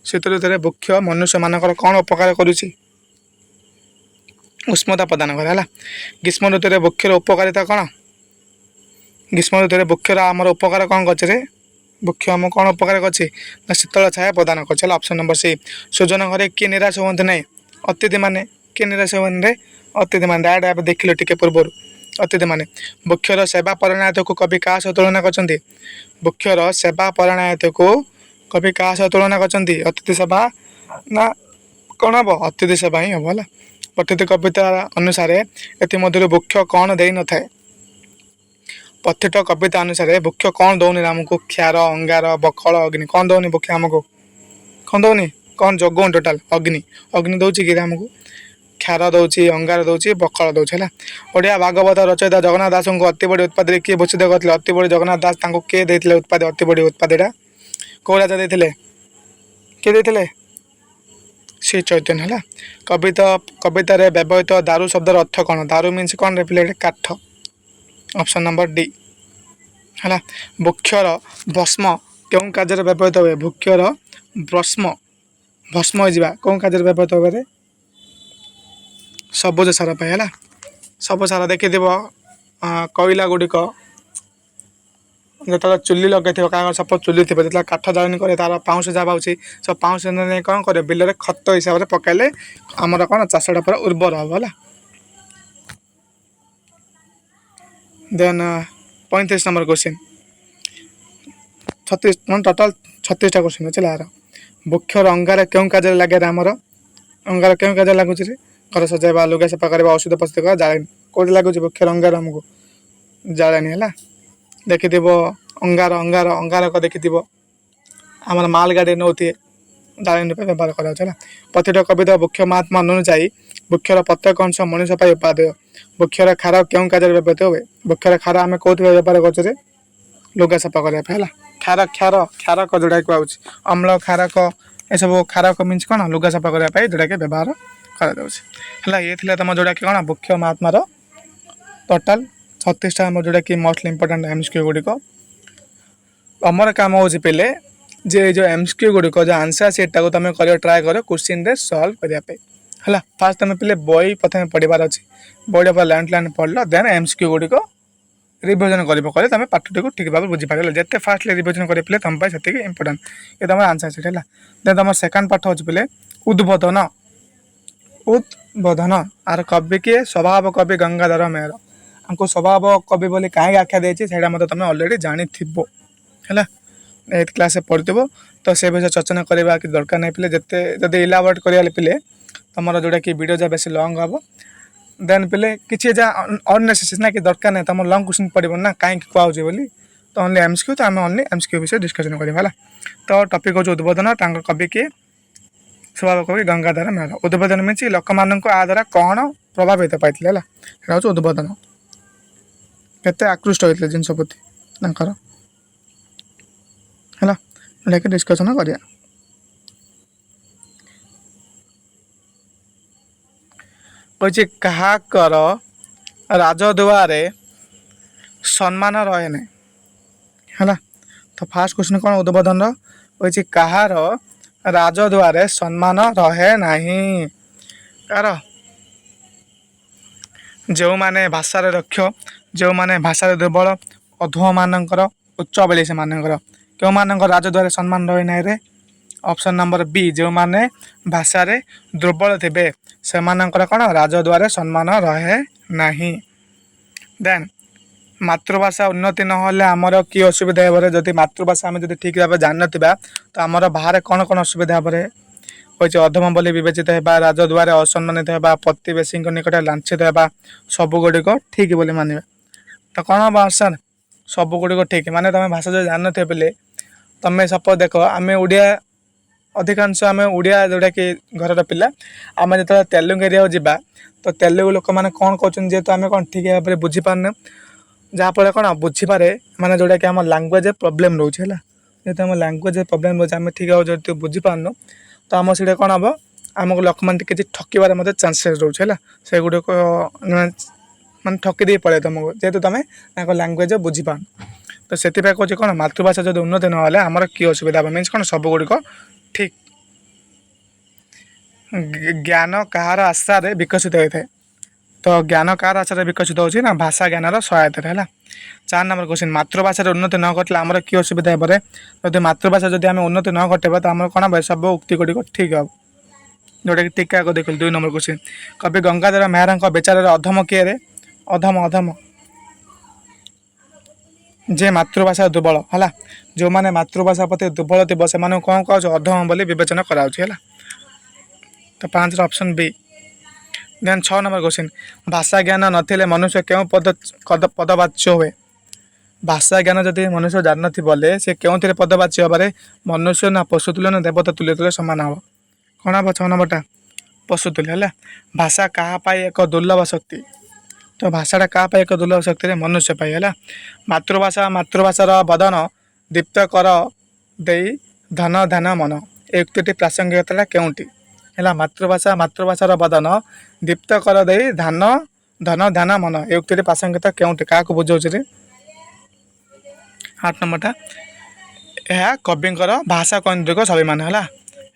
ଶୀତ ଋତୁରେ ବୃକ୍ଷ ମନୁଷ୍ୟମାନଙ୍କର କ'ଣ ଉପକାର କରୁଛି? ଉଷ୍ମତା ପ୍ରଦାନ କରେ ହେଲା। ଗ୍ରୀଷ୍ମ ଋତୁରେ ବୃକ୍ଷର ଉପକାରିତା କ'ଣ? ଗ୍ରୀଷ୍ମ ଋତୁରେ ବୃକ୍ଷର ଆମର ଉପକାର କ'ଣ କରୁଛି ରେ? ବୃକ୍ଷ ଆମକୁ କ'ଣ ଉପକାର କରୁଛି? ନା ଶୀତଳ ଛାୟା ପ୍ରଦାନ କରୁଛି ହେଲା। Option number C. ସୁଜନ ଘରେ କିଏ ନିରାଶ ହୁଅନ୍ତି ନାହିଁ? ଅତିଥିମାନେ। କିଏ ନିରାଶ ହୁଅନ୍ତି ରେ? ଅତିଥିମାନେ। ଡାଇରେକ୍ଟ ଏବେ ଦେଖିଲେ ଟିକେ ପୂର୍ବରୁ ଅତିଥିମାନେ। ବୃକ୍ଷର ସେବା ପରାୟଣତାକୁ କବି କାହା ସହ ତୁଳନା କରିଛନ୍ତି? ବୃକ୍ଷର ସେବା ପରାୟଣତାକୁ କବି କାହା ସହ ତୁଳନା କରିଛନ୍ତି? ଅତିଥି ସେବା ନା କ'ଣ ହେବ? ଅତିଥି ସେବା ହିଁ ହେବ ହେଲା। ପଠିତ କବିତା ଅନୁସାରେ ଏଥିମଧ୍ୟରୁ ବୃକ୍ଷ କ'ଣ ଦେଇନଥାଏ? ପଠିତ କବିତା ଅନୁସାରେ ବୃକ୍ଷ କ'ଣ ଦେଉନି ଆମକୁ? କ୍ଷାର, ଅଙ୍ଗାର, ବକଳ, ଅଗ୍ନି। କ'ଣ ଦେଉନି ବୃକ୍ଷ ଆମକୁ? କ'ଣ ଦେଉନି? କ'ଣ ଯୋଗଉନି ଟୋଟାଲ୍? ଅଗ୍ନି। ଅଗ୍ନି ଦେଉଛି କି ଆମକୁ? କ୍ଷାର ଦେଉଛି, ଅଙ୍ଗାର ଦେଉଛି, ବକଳ ଦେଉଛି ହେଲା। ଓଡ଼ିଆ ଭାଗବତ ରଚୟିତା ଜଗନ୍ନାଥ ଦାସଙ୍କୁ ଅତିବଡ଼ି ଉତ୍ପାଦରେ କିଏ ଭୂଷିତ କରିଥିଲେ? ଅତିବଡ଼ି ଜଗନ୍ନାଥ ଦାସ ତାଙ୍କୁ କିଏ ଦେଇଥିଲେ ଉତ୍ପାଦ? ଅତିବଡ଼ି ଉତ୍ପାଦଟା କେଉଁ ରାଜା ଦେଇଥିଲେ? କିଏ ଦେଇଥିଲେ? ଶ୍ରୀ ଚୈତନ୍ୟ ହେଲା। କବିତାରେ ବ୍ୟବହୃତ ଦାରୁ ଶବ୍ଦର ଅର୍ଥ କ'ଣ? ଦାରୁ ମିନ୍ସ କ'ଣ ରେ? କାଠ। ଅପସନ୍ ନମ୍ବର ଡି ହେଲା। ବୃକ୍ଷର ଭସ୍ମ କେଉଁ କାର୍ଯ୍ୟରେ ବ୍ୟବହୃତ ହୁଏ? ବୃକ୍ଷର ଭସ୍ମ ହୋଇଯିବା କେଉଁ କାର୍ଯ୍ୟରେ ବ୍ୟବହୃତ ହୁଏ? ସବୁଜ ସାର ପାଇଁ ହେଲା। ସବୁ ସାର ଦେଖିଥିବ କୋଇଲା ଗୁଡ଼ିକ ଯେତେବେଳେ ଚୁଲି ଲଗେଇଥିବ କାହାର ସପୋଜ ଚୁଲି ଥିବ ଯେତେବେଳେ କାଠ ଜାଳେଣି କରେ ତାର ପାଉଁଶ ଯାହା ପାଉଛି ସେ ପାଉଁଶ ନେଇ କ'ଣ କରେ ବିଲରେ ଖତ ହିସାବରେ ପକାଇଲେ ଆମର କ'ଣ ଚାଷଟା ପୁରା ଉର୍ବର ହେବ ହେଲା। ଦେନ୍ 35 ନମ୍ବର କ୍ୱେଶ୍ଚିନ୍ 36 ମାନେ ଟୋଟାଲ୍ 36ଟା କ୍ୱେଶ୍ଚିନ୍ ଅଛି ହେଲା। ବୃକ୍ଷର ଅଙ୍ଗାର କେଉଁ କାର୍ଯ୍ୟରେ ଲାଗେ ଆମର ଅଙ୍ଗାର କେଉଁ କାର୍ଯ୍ୟରେ ଲାଗୁଛି ରେ ଘର ସଜାଇବା ଲୁଗା ସଫା କରିବା ଔଷଧ ପ୍ରସ୍ତୁତ କରିବା ଜାଳେଣି କେଉଁଠି ଲାଗୁଛି ବୃକ୍ଷର ଅଙ୍ଗାର ଆମକୁ ଜାଳେଣି ହେଲା। ଦେଖିଥିବ ଅଙ୍ଗାରକ ଦେଖିଥିବ ଆମର ମାଲ ଗାଡ଼ି ନେଉଥିବେ ଜାଳେଣି ରୂପେ ବ୍ୟବହାର କରାଯାଉଛି ହେଲା। ପ୍ରତିଟା କବିତା ବୃକ୍ଷ ମହାତ୍ମା ଅନୁଯାୟୀ ବୃକ୍ଷର ପ୍ରତ୍ୟେକ ଅଂଶ ମଣିଷ ପାଇଁ ଉପାଦେୟ। ବୃକ୍ଷର ଖାର କେଉଁ କାର୍ଯ୍ୟରେ ବ୍ୟବହୃତ ହୁଏ ବୃକ୍ଷର ଖାର ଆମେ କେଉଁଥିପାଇଁ ବ୍ୟବହାର କରୁଛୁ ଯେ ଲୁଗା ସଫା କରିବା ପାଇଁ ହେଲା। କ୍ଷାରକ ଯେଉଁଟାକି କୁହାଯାଉଛି ଅମ୍ଳ କ୍ଷାରକ ଏସବୁ କ୍ଷାରକ ମିନ୍ସ କ'ଣ ଲୁଗା ସଫା କରିବା ପାଇଁ ଯେଉଁଟାକି ବ୍ୟବହାର କରାଯାଉଛି ହେଲା। ଇଏ ଥିଲା ତୁମ ଯେଉଁଟାକି କ'ଣ ବୃକ୍ଷ ମହାତ୍ମାର ଟୋଟାଲ୍ 36ଟା ଆମର ଯେଉଁଟାକି ମୋଷ୍ଟ ଇମ୍ପୋର୍ଟାଣ୍ଟ MCQ ଗୁଡ଼ିକ। ଆମର କାମ ହେଉଛି ପିଲେ ଯେ ଯେଉଁ MCQ ଗୁଡ଼ିକ ଯେଉଁ ଆନ୍ସର୍ ସିଟ୍ଟାକୁ ତୁମେ କରିବା ଟ୍ରାଏ କର କ୍ୱେଶ୍ଚିନ୍ରେ ସଲ୍ଭ କରିବା ପାଇଁ ହେଲା। ଫାର୍ଷ୍ଟ ତୁମେ ପିଲେ ବହି ପ୍ରଥମେ ପଢ଼ିବାର ଅଛି ବହିଟା ପୁରା ଲାଇନ୍ ପଢ଼ିଲ ଦେନ୍ MCQ ଗୁଡ଼ିକ ରିଭିଜନ୍ କଲେ ତୁମେ ପାଠଟିକୁ ଠିକ୍ ଭାବରେ ବୁଝିପାରିବ ଯେତେ ଫାଷ୍ଟଲି ରିଭିଜନ୍ କରି ପିଲେ ତୁମ ପାଇଁ ସେତିକି ଇମ୍ପୋର୍ଟାଣ୍ଟ ଏ ତୁମର ଆନ୍ସର୍ ସିଟ୍ ହେଲା। ଦେନ୍ ତୁମର ସେକେଣ୍ଡ ପାଠ ହେଉଛି ପିଲେ ଉଦ୍ବୋଧନ ଆର କବି କିଏ ସ୍ୱଭାବ କବି ଗଙ୍ଗାଧର ମେହେର ଆମକୁ ସ୍ୱଭାବ କବି ବୋଲି କାହିଁକି ଆଖ୍ୟା ଦେଇଛି ସେଇଟା ମଧ୍ୟ ତୁମେ ଅଲରେଡ଼ି ଜାଣିଥିବ ହେଲା। 8th କ୍ଲାସ୍ରେ ପଢ଼ିଥିବ ତ ସେ ବିଷୟରେ ଚର୍ଚ୍ଚନା କରିବା କିଛି ଦରକାର ନାହିଁ ପିଲେ ଯେତେ ଯଦି ଇଲାବୋରେଟ୍ କରିବା ପିଲେ ତୁମର ଯେଉଁଟାକି ଭିଡ଼ିଓ ଯାହା ବେଶୀ ଲଙ୍ଗ୍ ହେବ ଦେନ୍ ପିଲେ କିଛି ଯାହା ଅନ୍ନେସେସରୀ ନା କି ଦରକାର ନାହିଁ ତୁମର ଲଙ୍ଗ୍ କ୍ୱେଶ୍ଚିନ୍ ପଡ଼ିବ ନା କାହିଁକି କୁହାହେଉଛି ବୋଲି ତ ଓନ୍ଲି MCQ ତ ଆମେ ଓନ୍ଲି MCQ ବିଷୟରେ ଡିସ୍କସନ୍ କରିବା ହେଲା। ତ ଟପିକ୍ ହେଉଛି ଉଦ୍ବୋଧନ ତାଙ୍କ କବି କିଏ ସ୍ୱଭାବ କବି ଗଙ୍ଗାଧର ମେହେର। ଉଦ୍ବୋଧନ ମିନ୍ସ ଲୋକମାନଙ୍କୁ ଆ ଦ୍ୱାରା କ'ଣ ପ୍ରଭାବିତ ପାଇଥିଲେ ହେଲା ସେଇଟା ହେଉଛି ଉଦ୍ବୋଧନ କେତେ ଆକୃଷ୍ଟ ହୋଇଥିଲେ ଜିନିଷ ପ୍ରତି ତାଙ୍କର ହେଲା ଯେଉଁଟାକି ଡିସ୍କସନ୍ କରିବା। କହିଛି କାହାକର ରାଜଦୁଆରେ ସମ୍ମାନ ରହେ ନାହିଁ ହେଲା। ତ ଫାର୍ଷ୍ଟ କ୍ୱେଶ୍ଚିନ୍ କ'ଣ ଉଦ୍ବୋଧନର କହିଛି କାହାର ରାଜଦୁଆରେ ସମ୍ମାନ ରହେ ନାହିଁ କାହାର ଯେଉଁମାନେ ଭାଷାରେ ଦକ୍ଷ ଯେଉଁମାନେ ଭାଷାରେ ଦୁର୍ବଳ ଅଧମମାନଙ୍କର ଉଚ୍ଚ ବୋଲି ସେମାନଙ୍କର କେଉଁମାନଙ୍କ ରାଜଦୁଆରେ ସମ୍ମାନ ରହେ ନାହିଁ ରେ ଅପସନ୍ ନମ୍ବର B ଯେଉଁମାନେ ଭାଷାରେ ଦୁର୍ବଳ ଥିବେ ସେମାନଙ୍କର କ'ଣ ରାଜଦୁଆରେ ସମ୍ମାନ ରହେ ନାହିଁ। ଦେନ୍ ମାତୃଭାଷା ଉନ୍ନତି ନହେଲେ ଆମର କି ଅସୁବିଧା ହେବରେ ଯଦି ମାତୃଭାଷା ଆମେ ଯଦି ଠିକ୍ ଭାବରେ ଜାଣିନଥିବା ତ ଆମର ବାହାରେ କ'ଣ ଅସୁବିଧା ହେବରେ କହିଛି ଅଧମ ବୋଲି ବିବେଚିତ ହେବା ରାଜଦୁଆରେ ଅସମ୍ମାନିତ ହେବା ପ୍ରତିବେଶୀଙ୍କ ନିକଟରେ ଲାଞ୍ଛିତ ହେବା ସବୁଗୁଡ଼ିକ ଠିକ୍ ବୋଲି ମାନିବା। ତ କ'ଣ ହେବ ଆନ୍ସର୍ ସବୁଗୁଡ଼ିକ ଠିକ୍ ମାନେ ତୁମେ ଭାଷା ଯଦି ଜାଣିନଥିବ ପିଲେ ତୁମେ ସପୋଜ୍ ଦେଖ ଆମେ ଓଡ଼ିଆ ଅଧିକାଂଶ ଆମେ ଓଡ଼ିଆ ଯେଉଁଟାକି ଘରର ପିଲା ଆମେ ଯେତେବେଳେ ତେଲୁଗୁ ଏରିଆକୁ ଯିବା ତ ତେଲୁଗୁ ଲୋକମାନେ କ'ଣ କହୁଛନ୍ତି ଯେହେତୁ ଆମେ କ'ଣ ଠିକ୍ ଭାବରେ ବୁଝିପାରୁନେ ଯାହାଫଳରେ କ'ଣ ବୁଝିପାରେ ମାନେ ଯେଉଁଟାକି ଆମ ଲାଙ୍ଗୁଏଜ୍ ପ୍ରୋବ୍ଲେମ୍ ରହୁଛି ହେଲା। ଯେହେତୁ ଆମ ଲାଙ୍ଗୁଏଜ୍ ପ୍ରୋବ୍ଲେମ୍ ରହୁଛି ଆମେ ଠିକ୍ ଭାବରେ ଯଦି ବୁଝିପାରୁନୁ ତ ଆମ ସେଇଟା କ'ଣ ହେବ ଆମକୁ ଲୋକମାନେ କିଛି ଠକିବାର ମଧ୍ୟ ଚାନ୍ସେସ୍ ରହୁଛି ହେଲା। ସେଗୁଡ଼ିକ ମାନେ ଠକି ଦେଇ ପଳାଏ ତୁମକୁ ଯେହେତୁ ତୁମେ ତାଙ୍କ ଲାଙ୍ଗୁଏଜ୍ ବୁଝିପାରୁନ ତ ସେଥିପାଇଁ କହୁଛି କ'ଣ ମାତୃଭାଷା ଯଦି ଉନ୍ନତି ନହେଲେ ଆମର କି ଅସୁବିଧା ହେବ ମିନ୍ସ କ'ଣ ସବୁଗୁଡ଼ିକ ଠିକ୍। ଜ୍ଞାନ କାହାର ଆଶାରେ ବିକଶିତ ହୋଇଥାଏ ତ ଜ୍ଞାନ କାହାର ଆଶାରେ ବିକଶିତ ହେଉଛି ନା ଭାଷା ଜ୍ଞାନର ସହାୟତାରେ ହେଲା। 4 ନମ୍ବର କ୍ୱେଶ୍ଚିନ୍ ମାତୃଭାଷାରେ ଉନ୍ନତି ନ ଘଟିଲେ ଆମର କି ଅସୁବିଧା ହେବରେ ଯଦି ମାତୃଭାଷା ଯଦି ଆମେ ଉନ୍ନତି ନ ଘଟେଇବା ତ ଆମର କ'ଣ ହେବ ସବୁ ଉକ୍ତି ଗୁଡ଼ିକ ଠିକ୍ ହେବ ଯେଉଁଟାକି ଟୀକା ଦେଖିଲି 2 ନମ୍ବର କ୍ୱେଶ୍ଚିନ୍ କବି ଗଙ୍ଗାଧର ମେହେରଙ୍କ ବିଚାରରେ ଅଧମ କିଏରେ ଅଧମ ଯେ ମାତୃଭାଷା ଦୁର୍ବଳ ହେଲା ଯେଉଁମାନେ ମାତୃଭାଷା ପ୍ରତି ଦୁର୍ବଳ ଥିବ ସେମାନଙ୍କୁ କ'ଣ କୁହାଯାଉଛି ଅଧମ ବୋଲି ବିବେଚନା କରାଯାଉଛି ହେଲା। ତ 5ର ଅପସନ୍ B। ଦେନ୍ 6 ନମ୍ବର କ୍ୱେଶ୍ଚିନ୍ ଭାଷା ଜ୍ଞାନ ନଥିଲେ ମନୁଷ୍ୟ କେଉଁ ପଦବାଚ୍ୟ ହୁଏ ଭାଷା ଜ୍ଞାନ ଯଦି ମନୁଷ୍ୟ ଜାଣିନଥିବ ବୋଲେ ସେ କେଉଁଥିରେ ପଦବାଚ୍ୟ ହେବାରେ ମନୁଷ୍ୟ ନା ପଶୁ ତୁଲ୍ୟ ନା ଦେବତା ତୁଲ୍ୟ ସମାନ ହେବ କ'ଣ ହେବ 6 ନମ୍ବରଟା ପଶୁ ତୁଲ୍ୟ ହେଲା। ଭାଷା କାହା ପାଇଁ ଏକ ଦୁର୍ଲଭ ଶକ୍ତି ତ ଭାଷାଟା କାହା ପାଇଁ ଏକ ଦୁର୍ଲଭ ଶକ୍ତିରେ ମନୁଷ୍ୟ ପାଇଁ ହେଲା। ମାତୃଭାଷାର ବଦନ ଦୀପ୍ତ କର ଦେଇ ଧନ ଧ୍ୟାନ ମନ ଏ ଉକ୍ତିଟି ପ୍ରାସଙ୍ଗିକତା କେଉଁଠି ହେଲା ମାତୃଭାଷାର ବଦନ ଦୀପ୍ତ କର ଦେଇ ଧନ ଧ୍ୟାନ ମନ ଏ ଉକ୍ତିଟି ପ୍ରାସଙ୍ଗିକତା କେଉଁଠି କାହାକୁ ବୁଝାଉଛି ରେ 8 ନମ୍ବରଟା ଏହା କବିଙ୍କର ଭାଷା କୈନ୍ଦ୍ରିକ ସ୍ୱାଭିମାନ ହେଲା।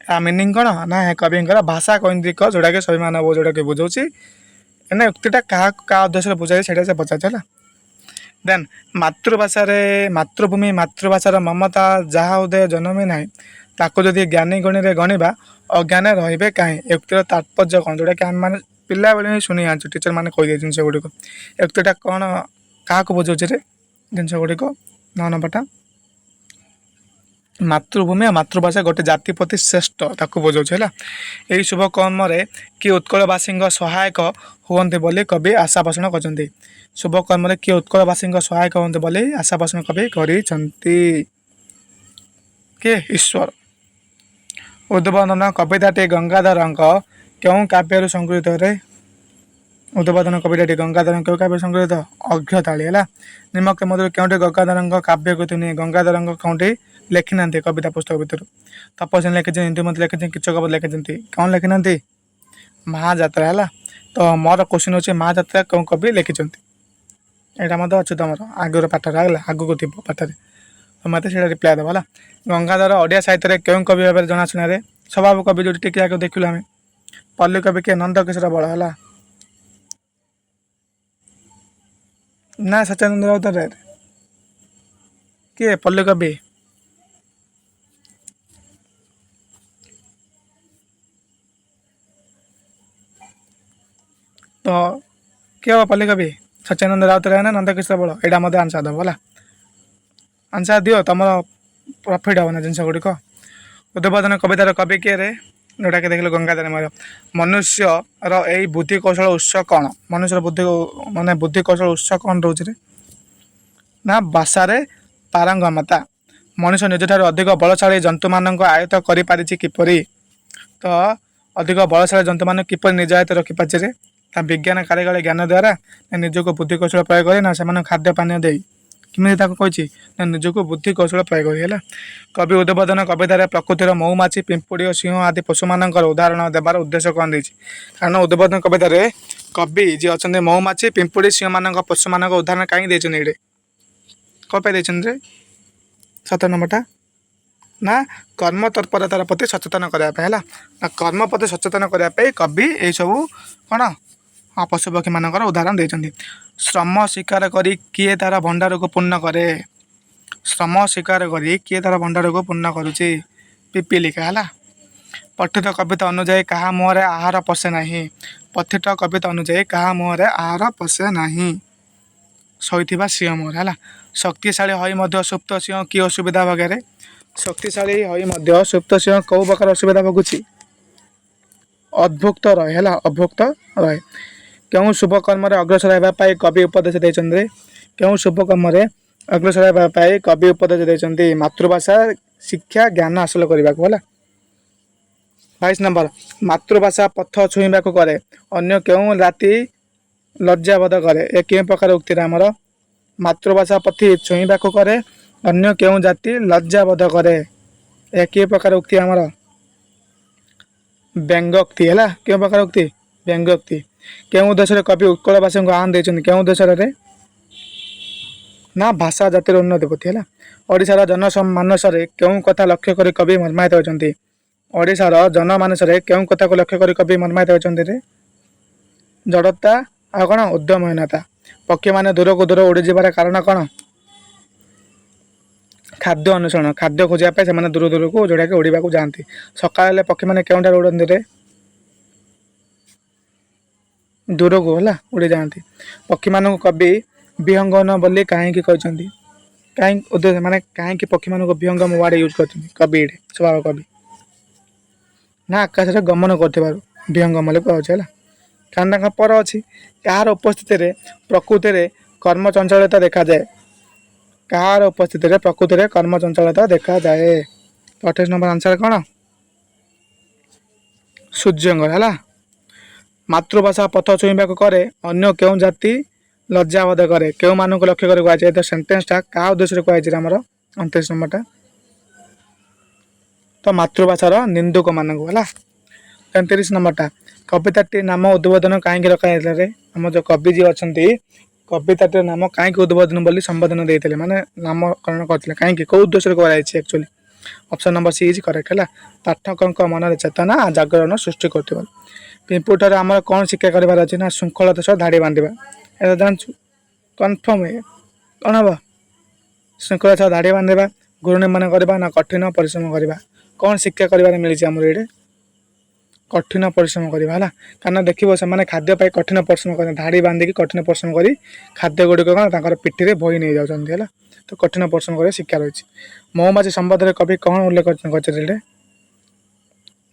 ଏହା ମିନିଂ କ'ଣ ନା ଏହା କବିଙ୍କର ଭାଷା କୈନ୍ଦ୍ରିକ ଯେଉଁଟାକି ସ୍ୱାଭିମାନ ଯେଉଁଟାକି ବୁଝାଉଛି ନା ଉକ୍ତିଟା କାହା ଉଦ୍ଦେଶ୍ୟରେ ବୁଝାଉଛି ସେଇଟା ସେ ପଚାରୁଛି ହେଲା। ଦେନ୍ ମାତୃଭୂମି ମାତୃଭାଷାର ମମତା ଯାହା ଉଦୟ ଜନମି ନାହିଁ ତାକୁ ଯଦି ଜ୍ଞାନୀ ଗଣିରେ ଗଣିବା ଅଜ୍ଞାନ ରହିବେ କାହିଁ। ଏ ଉକ୍ତିର ତାତ୍ପର୍ଯ୍ୟ କ'ଣ, ଯେଉଁଟାକି ଆମେମାନେ ପିଲାବେଳେ ହିଁ ଶୁଣି ଆଣିଛୁ, ଟିଚର ମାନେ କହିଦିଏ ଜିନିଷ ଗୁଡ଼ିକ। ଏ ଉକ୍ତିଟା କ'ଣ କାହାକୁ ବୁଝାଉଛି ରେ ଜିନିଷ ଗୁଡ଼ିକ? 9 ନମ୍ବରଟା ମାତୃଭୂମି ଆଉ ମାତୃଭାଷା ଗୋଟେ ଜାତି ପ୍ରତି ଶ୍ରେଷ୍ଠ ତାକୁ ବୁଝାଉଛି ହେଲା। ଏହି ଶୁଭ କର୍ମରେ କିଏ ଉତ୍କଳବାସୀଙ୍କ ସହାୟକ ହୁଅନ୍ତି ବୋଲି କବି ଆଶା ପୋଷଣ କରିଛନ୍ତି। ଶୁଭ କର୍ମରେ କିଏ ଉତ୍କଳବାସୀଙ୍କ ସହାୟକ ହୁଅନ୍ତି ବୋଲି ଆଶା ପୋଷଣ କବି କରିଛନ୍ତି? କିଏ? ଈଶ୍ୱର। ଉଦ୍ବୋଧନ କବିତାଟି ଗଙ୍ଗାଧରଙ୍କ କେଉଁ କାବ୍ୟରୁ ସଂଗୃହୀତରେ? ଉଦ୍ବୋଧନ କବିତାଟି ଗଙ୍ଗାଧରଙ୍କ କେଉଁ କାବ୍ୟରୁ ସଂଗୃହୀତ? ଅର୍ଘ୍ୟଥାଳି ହେଲା। ନିମ୍ନୋକ୍ତ ମଧ୍ୟରୁ କେଉଁଠି ଗଙ୍ଗାଧରଙ୍କ କାବ୍ୟକୃତି ନୁହେଁ? ଗଙ୍ଗାଧରଙ୍କ କେଉଁଠି ଲେଖିନାହାନ୍ତି କବିତା ପୁସ୍ତକ ଭିତରୁ? ତପସ୍ୱିନୀ ଲେଖିଛନ୍ତି, ଇନ୍ଦୁମତୀ ଲେଖିଛନ୍ତି, କିଚକବଧ ଲେଖିଛନ୍ତି। କ'ଣ ଲେଖିନାହାନ୍ତି? ମହାଯାତ୍ରା ହେଲା। ତ ମୋର କ୍ୱେଶ୍ଚିନ୍ ହେଉଛି ମହାଯାତ୍ରା କେଉଁ କବି ଲେଖିଛନ୍ତି? ଏଇଟା ମଧ୍ୟ ଅଛି ତୁମର ଆଗର ପାଠରେ ହେଲା, ଆଗକୁ ଥିବ ପାଠରେ, ମୋତେ ସେଇଟା ରିପ୍ଲାଏ ଦେବ ହେଲା। ଗଙ୍ଗାଧର ଓଡ଼ିଆ ସାହିତ୍ୟରେ କେଉଁ କବି ଭାବରେ ଜଣାଶୁଣାରେ? ସ୍ୱଭାବ କବି, ଯେଉଁଠି ଟିକେ ଆଗକୁ ଦେଖିଲୁ ଆମେ। ପଲ୍ଲୀ କବି କିଏ? ନନ୍ଦକିଶୋର ବଳ ହେଲା। ନା ସଚ୍ଚିଦାନନ୍ଦ ରାଉତରାୟ? କିଏ ପଲ୍ଲୀ କବି? ତ କିଏ ହବ ପଲ୍ଲୀ କବି? ସଚ୍ଚିଦାନନ୍ଦ ରାଉତରାୟ ନା ନନ୍ଦକିଶୋର ବଳ? ଏଇଟା ମଧ୍ୟ ଆନ୍ସର ଦେବ ହେଲା। ଆନ୍ସର ଦିଅ, ତୁମର ପ୍ରଫିଟ୍ ହେବ ନା ଜିନିଷ ଗୁଡ଼ିକ। ଉଦ୍ବୋଧନ କବିତାର କବି କିଏ ରେ? ଯେଉଁଟାକି ଦେଖିଲ ଗଙ୍ଗାଧର ମେହେର। ମନୁଷ୍ୟର ଏଇ ବୁଦ୍ଧି କୌଶଳ ଉତ୍ସ କ'ଣ? ମନୁଷ୍ୟର ବୁଦ୍ଧି କୌଶଳ ଉତ୍ସ କ'ଣ ରହୁଛି ରେ? ନା ଭାଷାରେ ପାରଙ୍ଗମତା। ମଣିଷ ନିଜଠାରୁ ଅଧିକ ବଳଶାଳୀ ଜନ୍ତୁମାନଙ୍କ ଆୟତ୍ତ କରିପାରିଛି କିପରି? ତ ଅଧିକ ବଳଶାଳୀ ଜନ୍ତୁମାନଙ୍କୁ କିପରି ନିଜ ଆୟତ୍ତ ରଖିପାରିଛି ରେ? ତା ବିଜ୍ଞାନ କାରିଗରୀ ଜ୍ଞାନ ଦ୍ୱାରା, ନା ନିଜକୁ ବୁଦ୍ଧି କୌଶଳ ପ୍ରୟୋଗ କରି, ନା ସେମାନଙ୍କୁ ଖାଦ୍ୟ ପାନୀୟ ଦେଇ? କେମିତି ତାକୁ କହିଛି? ନା ନିଜକୁ ବୁଦ୍ଧି କୌଶଳ ପ୍ରୟୋଗ କରି ହେଲା। କବି ଉଦ୍ବୋଧନ କବିତାରେ ପ୍ରକୃତିର ମହୁମାଛି, ପିମ୍ପୁଡ଼ି ଓ ସିଂହ ଆଦି ପଶୁମାନଙ୍କର ଉଦାହରଣ ଦେବାର ଉଦ୍ଦେଶ୍ୟ କ'ଣ ଦେଇଛି? କାରଣ ଉଦ୍ବୋଧନ କବିତାରେ କବି ଯିଏ ଅଛନ୍ତି ମହୁମାଛି, ପିମ୍ପୁଡ଼ି, ସିଂହମାନଙ୍କ ପଶୁମାନଙ୍କ ଉଦାହରଣ କାହିଁକି ଦେଇଛନ୍ତି? ଏଇଠି କ'ଣ ପାଇଁ ଦେଇଛନ୍ତି? 17 ନମ୍ବରଟା ନା କର୍ମ ତତ୍ପରତାର ପ୍ରତି ସଚେତନ କରିବା ପାଇଁ ହେଲା। ନା କର୍ମ ପ୍ରତି ସଚେତନ କରିବା ପାଇଁ କବି ଏଇସବୁ କ'ଣ ପଶୁପକ୍ଷୀମାନଙ୍କର ଉଦାହରଣ ଦେଇଛନ୍ତି। ଶ୍ରମ ସ୍ୱୀକାର କରି କିଏ ତାର ଭଣ୍ଡାରକୁ ପୂର୍ଣ୍ଣ କରେ? ଶ୍ରମ ସ୍ୱୀକାର କରି କିଏ ତାର ଭଣ୍ଡାରକୁ ପୂର୍ଣ୍ଣ କରୁଛି? ପିପିଲିକା ହେଲା। ପଠିତ କବିତା ଅନୁଯାୟୀ କାହା ମୁହଁରେ ଆହାର ପଶେ ନାହିଁ? ପଠିତ କବିତା ଅନୁଯାୟୀ କାହା ମୁହଁରେ ଆହାର ପଶେ ନାହିଁ? ଶୋଇଥିବା ସିଂହ ମୁହଁରେ ହେଲା। ଶକ୍ତିଶାଳୀ ହୋଇ ମଧ୍ୟ ସୁପ୍ତ ସିଂହ କି ଅସୁବିଧା ଭୋଗରେ? ଶକ୍ତିଶାଳୀ ହୋଇ ମଧ୍ୟ ସୁପ୍ତ ସିଂହ କେଉଁ ପ୍ରକାର ଅସୁବିଧା ଭୋଗୁଛି? ଅଭୁକ୍ତ ରହେ ହେଲା, ଅଭୁକ୍ତ ରହେ। କେଉଁ ଶୁଭ କର୍ମରେ ଅଗ୍ରସର ହେବା ପାଇଁ କବି ଉପଦେଶ ଦେଇଛନ୍ତି? କେଉଁ ଶୁଭ କର୍ମରେ ଅଗ୍ରସର ହେବା ପାଇଁ କବି ଉପଦେଶ ଦେଇଛନ୍ତି? ମାତୃଭାଷା ଶିକ୍ଷା ଜ୍ଞାନ ହାସଲ କରିବାକୁ ହେଲା। 22 ନମ୍ବର ମାତୃଭାଷା ପଥ ଛୁଇଁବାକୁ କରେ, ଅନ୍ୟ କେଉଁ ଜାତି ଲଜ୍ଜାବୋଧ କରେ? ଏ କେଉଁ ପ୍ରକାର ଉକ୍ତିରେ ଆମର? ମାତୃଭାଷା ପଥି ଛୁଇଁବାକୁ କରେ, ଅନ୍ୟ କେଉଁ ଜାତି ଲଜ୍ଜାବୋଧ କରେ? ଏ କି ପ୍ରକାର ଉକ୍ତି ଆମର? ବ୍ୟଙ୍ଗୋକ୍ତି ହେଲା। କେଉଁ ପ୍ରକାର ଉକ୍ତି? ବ୍ୟଙ୍ଗୋକ୍ତି। କେଉଁ ଦେଶରେ କବି ଉତ୍କଳବାସୀଙ୍କୁ ଆହ୍ୱାନ ଦେଇଛନ୍ତି? କେଉଁ ଦେଶରେ? ନା ଭାଷା ଜାତିର ଉନ୍ନତି ପ୍ରତି ହେଲା। ଓଡ଼ିଶାର ଜନମାନସରେ କେଉଁ କଥା ଲକ୍ଷ୍ୟ କରି କବି ମର୍ମାୟିତ ହୋଇଛନ୍ତି? ଓଡ଼ିଶାର ଜନମାନସରେ କେଉଁ କଥାକୁ ଲକ୍ଷ୍ୟ କରି କବି ମର୍ମାୟିତ ହୋଇଛନ୍ତି ରେ? ଜଡ଼ତା ଆଉ କ'ଣ? ଉଦ୍ୟମହୀନତା। ପକ୍ଷୀମାନେ ଦୂରକୁ ଦୂର ଉଡ଼ିଯିବାର କାରଣ କ'ଣ? ଖାଦ୍ୟ ଅନ୍ୱେଷଣ। ଖାଦ୍ୟ ଖୋଜିବା ପାଇଁ ସେମାନେ ଦୂର ଦୂରକୁ ଯେଉଁଟାକି ଉଡ଼ିବାକୁ ଯାଆନ୍ତି। ସକାଳ ହେଲେ ପକ୍ଷୀମାନେ କେଉଁଠାରେ ଉଡ଼ନ୍ତି ରେ? ଦୂରକୁ ହେଲା ଉଡ଼ି ଯାଆନ୍ତି। ପକ୍ଷୀମାନଙ୍କୁ କବି ବିହଙ୍ଗନ ବୋଲି କାହିଁକି କହିଛନ୍ତି? ମାନେ କାହିଁକି ପକ୍ଷୀମାନଙ୍କୁ ବିହଙ୍ଗମ ୱାର୍ଡ଼ ୟୁଜ୍ କରିଛନ୍ତି କବି? ଏଇଠି ସ୍ୱଭାବ କବି। ନା ଆକାଶରେ ଗମନ କରୁଥିବାରୁ ବିହଙ୍ଗମ ବୋଲି କୁହାଯାଉଛି ହେଲା। କାରଣ ତାଙ୍କ ପର ଅଛି। କାହାର ଉପସ୍ଥିତିରେ ପ୍ରକୃତିରେ କର୍ମଚଞ୍ଚଳତା ଦେଖାଯାଏ? କାହାର ଉପସ୍ଥିତିରେ ପ୍ରକୃତିରେ କର୍ମଚଞ୍ଚଳତା ଦେଖାଯାଏ? 28 ନମ୍ବର ଆନ୍ସର କ'ଣ? ସୂର୍ଯ୍ୟଙ୍କର ହେଲା। ମାତୃଭାଷା ପଥ ଛୁଇଁବାକୁ କରେ, ଅନ୍ୟ କେଉଁ ଜାତି ଲଜ୍ଜାବୋଧ କରେ? କେଉଁମାନଙ୍କୁ ଲକ୍ଷ୍ୟ କରି କୁହାଯାଏ? ତ ସେଣ୍ଟେନ୍ସଟା କାହା ଉଦ୍ଦେଶ୍ୟରେ କୁହାଯାଇଛି ଆମର? 29 ନମ୍ବରଟା ତ ମାତୃଭାଷାର ନିନ୍ଦୁକମାନଙ୍କୁ ହେଲା। 33 ନମ୍ବରଟା କବିତାଟି ନାମ ଉଦ୍ବୋଧନ କାହିଁକି ରଖାଯାଇଥିଲା ରେ? ଆମ ଯେଉଁ କବି ଯିଏ ଅଛନ୍ତି, କବିତାଟିର ନାମ କାହିଁକି ଉଦ୍ବୋଧନ ବୋଲି ସମ୍ବୋଧନ ଦେଇଥିଲେ, ମାନେ ନାମକରଣ କରିଥିଲେ? କାହିଁକି, କେଉଁ ଉଦ୍ଦେଶ୍ୟରେ କରାଯାଇଛି actually? Option number C is correct ହେଲା। ପାଠକଙ୍କ ମନରେ ଚେତନା ଜାଗରଣ ସୃଷ୍ଟି କରୁଥିବାରୁ। ପିମ୍ପୁଡ଼ିଠାରୁ ଆମର କ'ଣ ଶିକ୍ଷା କରିବାର ଅଛି? ନା ଶୃଙ୍ଖଳତା ସହ ଧାଡ଼ି ବାନ୍ଧିବା। ଏଇଟା ଜାଣିଛୁ? କନଫର୍ମ କ'ଣ ହେବ? ଶୃଙ୍ଖଳା ସହ ଧାଡ଼ି ବାନ୍ଧିବା, ଗୁରୁ ନିର୍ମାଣ କରିବା ନା କଠିନ ପରିଶ୍ରମ କରିବା? କ'ଣ ଶିକ୍ଷା କରିବାରେ ମିଳିଛି ଆମର ଏଇଠି? କଠିନ ପରିଶ୍ରମ କରିବା ହେଲା। କାରଣ ଦେଖିବ ସେମାନେ ଖାଦ୍ୟ ପାଇଁ କଠିନ ପରିଶ୍ରମ କରି ଧାଡ଼ି ବାନ୍ଧିକି କଠିନ ପରିଶ୍ରମ କରି ଖାଦ୍ୟ ଗୁଡ଼ିକ କ'ଣ ତାଙ୍କର ପିଠିରେ ବୋହି ନେଇଯାଉଛନ୍ତି ହେଲା। ତ କଠିନ ପରିଶ୍ରମ କରିବା ଶିକ୍ଷା ରହିଛି। ମହୁମାଛି ସମ୍ବନ୍ଧରେ କବି କ'ଣ ଉଲ୍ଲେଖ କରିଛନ୍ତି ଏଇଟା?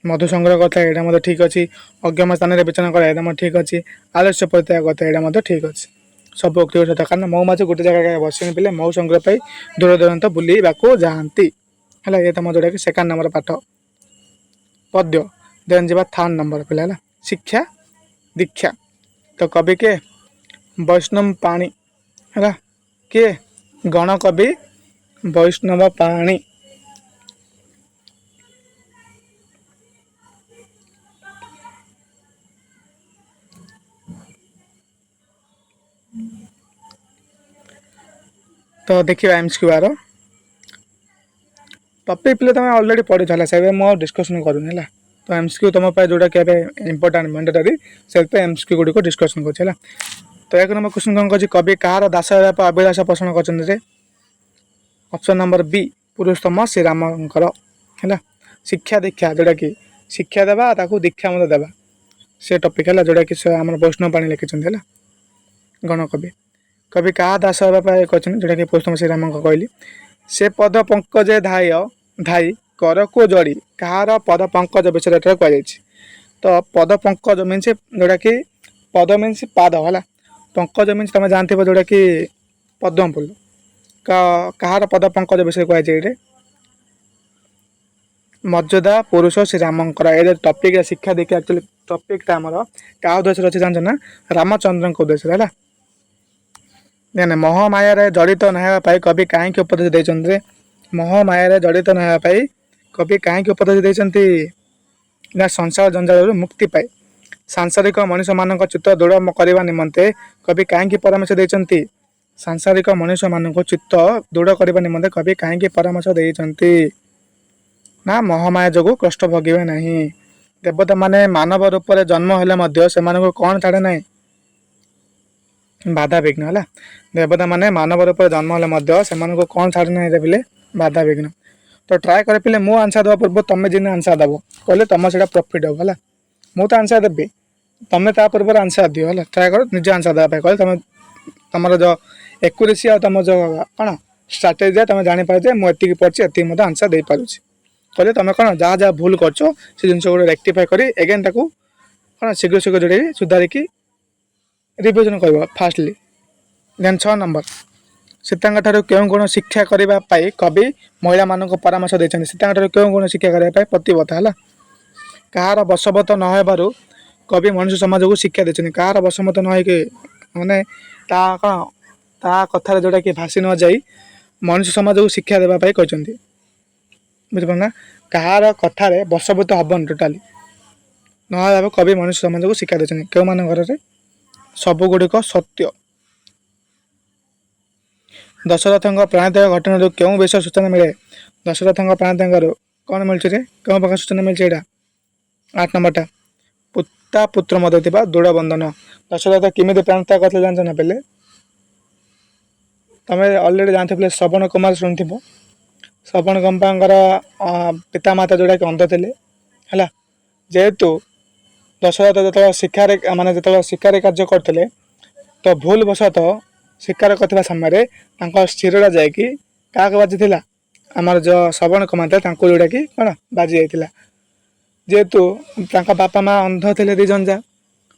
ମଧୁ ସଂଗ୍ରହ କଥା ଏଇଟା ମଧ୍ୟ ଠିକ୍ ଅଛି। ଅଗମ ସ୍ଥାନରେ ବିଚରଣ କରା ଏଇଟା ମଧ୍ୟ ଠିକ୍ ଅଛି। ଆଲସ୍ୟ ପରିତ୍ୟାଗ କଥା ଏଇଟା ମଧ୍ୟ ଠିକ୍ ଅଛି। ସବୁ ଉକ୍ତି ସତ, କାରଣ ମହୁମାଛି ଗୋଟେ ଜାଗାରେ ବସିନି ପିଲେ ମହୁ ସଂଗ୍ରହ ପାଇଁ ଦୂର ଦୂରାନ୍ତ ବୁଲିବାକୁ ଯାଆନ୍ତି ହେଲା। ଏ ତମ ଯେଉଁଟାକି ସେକେଣ୍ଡ ନମ୍ବର ପାଠ ପଦ୍ୟ। ଦେନ୍ ଯିବା ଥାର୍ଡ଼ ନମ୍ବର ପିଲା ହେଲା, ଶିକ୍ଷା ଦୀକ୍ଷା। ତ କବି କିଏ? ବୈଷ୍ଣବ ପାଣି ହେଲା। କିଏ? ଗଣକବି ବୈଷ୍ଣବ ପାଣି। ତ ଦେଖିବା MCQ ଟପିକ୍ ପିଲେ ତୁମେ ଅଲରେଡ଼ି ପଢ଼ିଛ ହେଲା, ସେବେ ମୁଁ ଆଉ ଡିସ୍କସନ୍ କରୁନି ହେଲା। ତ MCQ ତୁମ ପାଇଁ ଯେଉଁଟାକି ଏବେ ଇମ୍ପୋର୍ଟାଣ୍ଟ ମ୍ୟାଣ୍ଡେଟରୀ, ସେଥିପାଇଁ MCQ ଗୁଡ଼ିକ ଡିସ୍କସନ୍ କରୁଛି ହେଲା। ତ 1 ନମ୍ବର କ୍ୱେଶ୍ଚନ୍ କ'ଣ କରୁଛି? କବି କାହାର ଦାସ ହେବା ପାଇଁ ଅଭିଳାଷ ପୋଷଣ କରିଛନ୍ତି ଯେ? ଅପସନ୍ ନମ୍ବର ବି ପୁରୁଷୋତ୍ତମ ଶ୍ରୀରାମଙ୍କର ହେଲା। ଶିକ୍ଷା ଦୀକ୍ଷା, ଯେଉଁଟାକି ଶିକ୍ଷା ଦେବା ତାକୁ ଦୀକ୍ଷା ମଧ୍ୟ ଦେବା, ସେ ଟପିକ୍ ହେଲା ଯେଉଁଟାକି ସେ ଆମର ବୈଷ୍ଣବ ପାଣି ଲେଖିଛନ୍ତି ହେଲା। ଗଣକବି କବି କାହା ଦାସ ହେବା ପାଇଁ କହିଛନ୍ତି? ଯେଉଁଟାକି ପୁରୁଷୋତ୍ତମ ଶ୍ରୀରାମଙ୍କ କହିଲି। ସେ ପଦ ପଙ୍କଜେ ଧାଇ କରକୁ ଯୋଡ଼ି, କାହାର ପଦ ପଙ୍କଜ ବିଷୟରେ ଏଠାରେ କୁହାଯାଇଛି? ତ ପଦ ପଙ୍କଜ ମିନ୍ସ ଯେଉଁଟାକି ପଦ ମିନ୍ସ ପାଦ ହେଲା, ପଙ୍କଜ ମିନ୍ସ ତୁମେ ଜାଣିଥିବ ଯେଉଁଟାକି ପଦ୍ମ ଫୁଲ। କାହାର ପଦ ପଙ୍କଜ ବିଷୟରେ କୁହାଯାଇଛି ଏଇଠି? ମର୍ଯ୍ୟାଦା ପୁରୁଷ ଶ୍ରୀରାମଙ୍କର। ଏ ଟପିକ୍ ଶିକ୍ଷା ଦୀକ୍ଷା ଆକ୍ଚୁଆଲି ଟପିକ୍ଟା ଆମର କାହା ଉଦ୍ଦେଶ୍ୟରେ ଅଛି ଜାଣିଛ ନା? ରାମଚନ୍ଦ୍ରଙ୍କ ଉଦ୍ଦେଶ୍ୟରେ ହେଲା। ମୋହମାୟାରେ ଜଡ଼ିତ ନ ହେବା ପାଇଁ କବି କାହିଁକି ଉପଦେଶ ଦେଇଛନ୍ତି? ମୋହମାୟାରେ ଜଡ଼ିତ ନ ହେବା ପାଇଁ କବି କାହିଁକି ଉପଦେଶ ଦେଇଛନ୍ତି? ନା ସଂସାର ଜଞ୍ଜାଳରୁ ମୁକ୍ତି ପାଇ। ସାଂସାରିକ ମଣିଷମାନଙ୍କ ଚିତ୍ତ ଦୃଢ଼ କରିବା ନିମନ୍ତେ କବି କାହିଁକି ପରାମର୍ଶ ଦେଇଛନ୍ତି? ସାଂସାରିକ ମଣିଷମାନଙ୍କ ଚିତ୍ତ ଦୃଢ଼ କରିବା ନିମନ୍ତେ କବି କାହିଁକି ପରାମର୍ଶ ଦେଇଛନ୍ତି? ନା ମୋହମାୟା ଯୋଗୁଁ କଷ୍ଟ ଭୋଗିବେ ନାହିଁ। ଦେବତାମାନେ ମାନବ ରୂପରେ ଜନ୍ମ ହେଲେ ମଧ୍ୟ ସେମାନଙ୍କୁ କ'ଣ ଛାଡ଼େ ନାହିଁ? ବାଧାବିଘ୍ନ ହେଲା। ଦେବତାମାନେ ମାନବ ରୂପରେ ଜନ୍ମ ହେଲେ ମଧ୍ୟ ସେମାନଙ୍କୁ କ'ଣ ଛାଡ଼େ ନାହିଁ ଦେବିଲେ? ବାଧାବିଘ୍ନ। ତ ଟ୍ରାଏ କରେ ପିଲେ ମୁଁ ଆନ୍ସର୍ ଦେବା ପୂର୍ବରୁ ତୁମେ ଯେମିତି ଆନ୍ସର୍ ଦେବ କହିଲେ ତୁମ ସେଇଟା ପ୍ରଫିଟ୍ ହେବ ହେଲା। ମୁଁ ତ ଆନ୍ସର୍ ଦେବି, ତୁମେ ତା ପୂର୍ବରୁ ଆନ୍ସର୍ ଦିଅ ହେଲା। ଟ୍ରାଏ କର ନିଜେ ଆନ୍ସର୍ ଦେବା ପାଇଁ କହିଲେ ତୁମର ଯେଉଁ ଏକୁରେସି ଆଉ ତୁମ ଯେଉଁ କ'ଣ ଷ୍ଟ୍ରାଟେଜିରେ ତୁମେ ଜାଣିପାର ଯେ ମୁଁ ଏତିକି ପଢ଼ିଛି, ଏତିକି ମଧ୍ୟ ଆନ୍ସର୍ ଦେଇପାରୁଛି। କହିଲେ ତୁମେ କ'ଣ ଯାହା ଯାହା ଭୁଲ କରୁଛ ସେ ଜିନିଷ ଗୁଡ଼ା ରେକ୍ଟିଫାଏ କରି ଏଗେନ୍ ତାକୁ କ'ଣ ଶୀଘ୍ର ଯୋଡ଼େଇ ସୁଧାରିକି ରିଭିଜନ୍ କରିବ ଫାଷ୍ଟଲି। ଦେନ୍ 6 ନମ୍ବର ସୀତାଙ୍କ ଠାରୁ କେଉଁ ଗୁଣ ଶିକ୍ଷା କରିବା ପାଇଁ କବି ମହିଳାମାନଙ୍କୁ ପରାମର୍ଶ ଦେଇଛନ୍ତି? ସୀତାଙ୍କ ଠାରୁ କେଉଁ ଗୁଣ ଶିକ୍ଷା କରିବା ପାଇଁ? ପ୍ରତିବଦ୍ଧ ହେଲା। କାହାର ବଶବର୍ତ୍ତ ନ ହେବାରୁ କବି ମଣିଷ ସମାଜକୁ ଶିକ୍ଷା ଦେଇଛନ୍ତି? କାହାର ବଶବର୍ତ୍ତ ନ ହେଇକି ମାନେ ତା କ'ଣ ତା କଥାରେ ଯେଉଁଟାକି ଭାସି ନ ଯାଇ ମଣିଷ ସମାଜକୁ ଶିକ୍ଷା ଦେବା ପାଇଁ କହିଛନ୍ତି। ବୁଝିପାରୁ ନା? କାହାର କଥାରେ ବଶବର୍ତ୍ତ ହେବନି ଟୋଟାଲି ନହେଲେ କବି ମଣିଷ ସମାଜକୁ ଶିକ୍ଷା ଦେଇଛନ୍ତି। କେଉଁମାନଙ୍କରେ? ସବୁଗୁଡ଼ିକ ସତ୍ୟ। ଦଶରଥଙ୍କ ପ୍ରାଣତ୍ୟାଗ ଘଟଣାରୁ କେଉଁ ବିଷୟ ସୂଚନା ମିଳେ? ଦଶରଥଙ୍କ ପ୍ରାଣତ୍ୟାଗରୁ କ'ଣ ମିଳୁଛି ରେ? କେଉଁ ପ୍ରକାର ସୂଚନା ମିଳୁଛି ଏଇଟା? 8 ନମ୍ବରଟା ପିତା ପୁତ୍ର ମଧ୍ୟରେ ଥିବା ଦୃଢ଼ ବନ୍ଧନ। ଦଶରଥ କେମିତି ପ୍ରାଣତ୍ୟାଗ କରିଥିଲେ ଜାଣିଛ ନା ପିଲେ? ତମେ ଅଲରେଡ଼ି ଜାଣିଥିବ ଶ୍ରବଣ କୁମାର ଶୁଣିଥିବ। ଶ୍ରବଣ କୁମାରଙ୍କର ପିତାମାତା ଯେଉଁଟାକି ଅନ୍ଧ ଥିଲେ ହେଲା। ଯେହେତୁ ଦଶରଥ ଯେତେବେଳେ ଶିକାରୀ କାର୍ଯ୍ୟ କରିଥିଲେ ତ ଭୁଲ ବଶତଃ ଶିକାର କରିଥିବା ସମୟରେ ତାଙ୍କ ଶିରଟା ଯାଇକି କାହାକୁ ବାଜିଥିଲା? ଆମର ଯେଉଁ ଶ୍ରବଣ କୁମାର ଥିଲେ ତାଙ୍କୁ ଯେଉଁଟାକି କ'ଣ ବାଜି ଯାଇଥିଲା। ଯେହେତୁ ତାଙ୍କ ବାପା ମା' ଅନ୍ଧ ଥିଲେ, ଦୁଇ ଜଣ